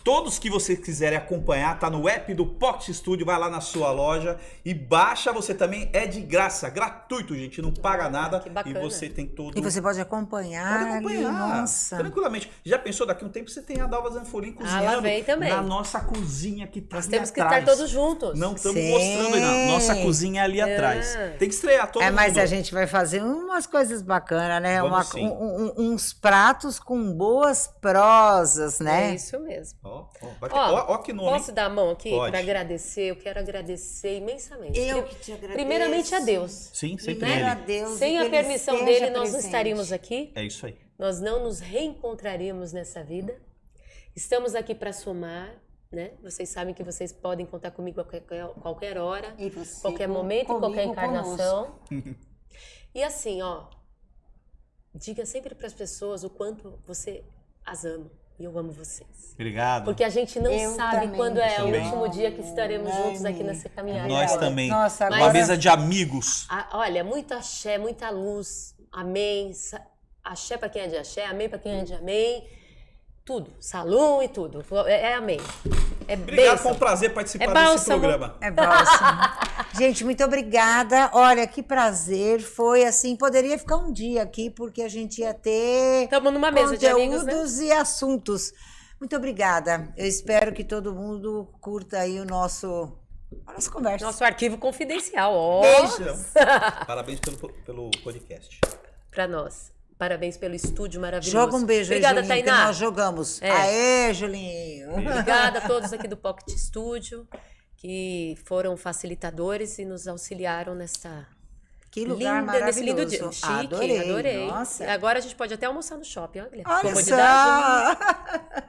Todos que você quiserem acompanhar, tá no app do Pocket Studio, vai lá na sua loja e baixa. Você também é de graça, gratuito, gente, não paga nada. Que bacana. E você tem todo... E você pode acompanhar. Nossa. Tranquilamente. Já pensou, daqui a um tempo você tem a Dalva Zanfolin cozinhando lá vem também. na nossa cozinha que tá Nós ali temos que atrás. estar todos juntos. Não estamos mostrando ainda. Nossa cozinha ali atrás. Tem que estrear todo mundo. Mas a gente vai fazer umas coisas bacanas, né? Vamos sim. Uns pratos com boas prosas, né? É isso mesmo. Ó que nome. Posso dar a mão aqui Pode. para agradecer? Eu quero agradecer imensamente. Eu que te agradeço. Primeiramente a Deus. Sim, sempre Primeiro a ele. Deus. Sem e a que permissão ele dele, esteja nós não presente. estaríamos aqui. É isso aí. Nós não nos reencontraríamos nessa vida. Estamos aqui para somar, né? Vocês sabem que vocês podem contar comigo a qualquer hora, E você qualquer momento, em qualquer comigo, encarnação. E assim, diga sempre para as pessoas o quanto você as ama. E eu amo vocês. Obrigado. Porque a gente não Eu sabe também quando é o também. último dia que estaremos juntos aqui nessa caminhada. Nós também. Nossa, Uma agora- mesa de amigos. Olha, muito axé, muita luz, amém. Axé pra quem é de axé, amém pra quem é de amém. Tudo, salão e tudo. É amém. É Obrigado, bênção. foi um prazer participar É desse bálsamo. programa. É bálsamo. Gente, muito obrigada. Olha, que prazer. Foi assim, poderia ficar um dia aqui, porque a gente ia ter Estamos numa mesa de amigos, né? conteúdos e assuntos. Muito obrigada. Eu espero que todo mundo curta aí a nossa conversa. Nosso arquivo confidencial, ó. Beijo. Parabéns pelo podcast. Pra nós. Parabéns pelo estúdio maravilhoso. Joga um beijo Obrigada, aí, Julinho, que Tainá. nós jogamos. É. Aê, Julinho. Obrigada a todos aqui do Pocket Studio, que foram facilitadores e nos auxiliaram nessa Que lugar nesse lindo maravilhoso. dia. Chique, Adorei. adorei. Nossa. E agora a gente pode até almoçar no shopping, olha. Olha Comodidade. só.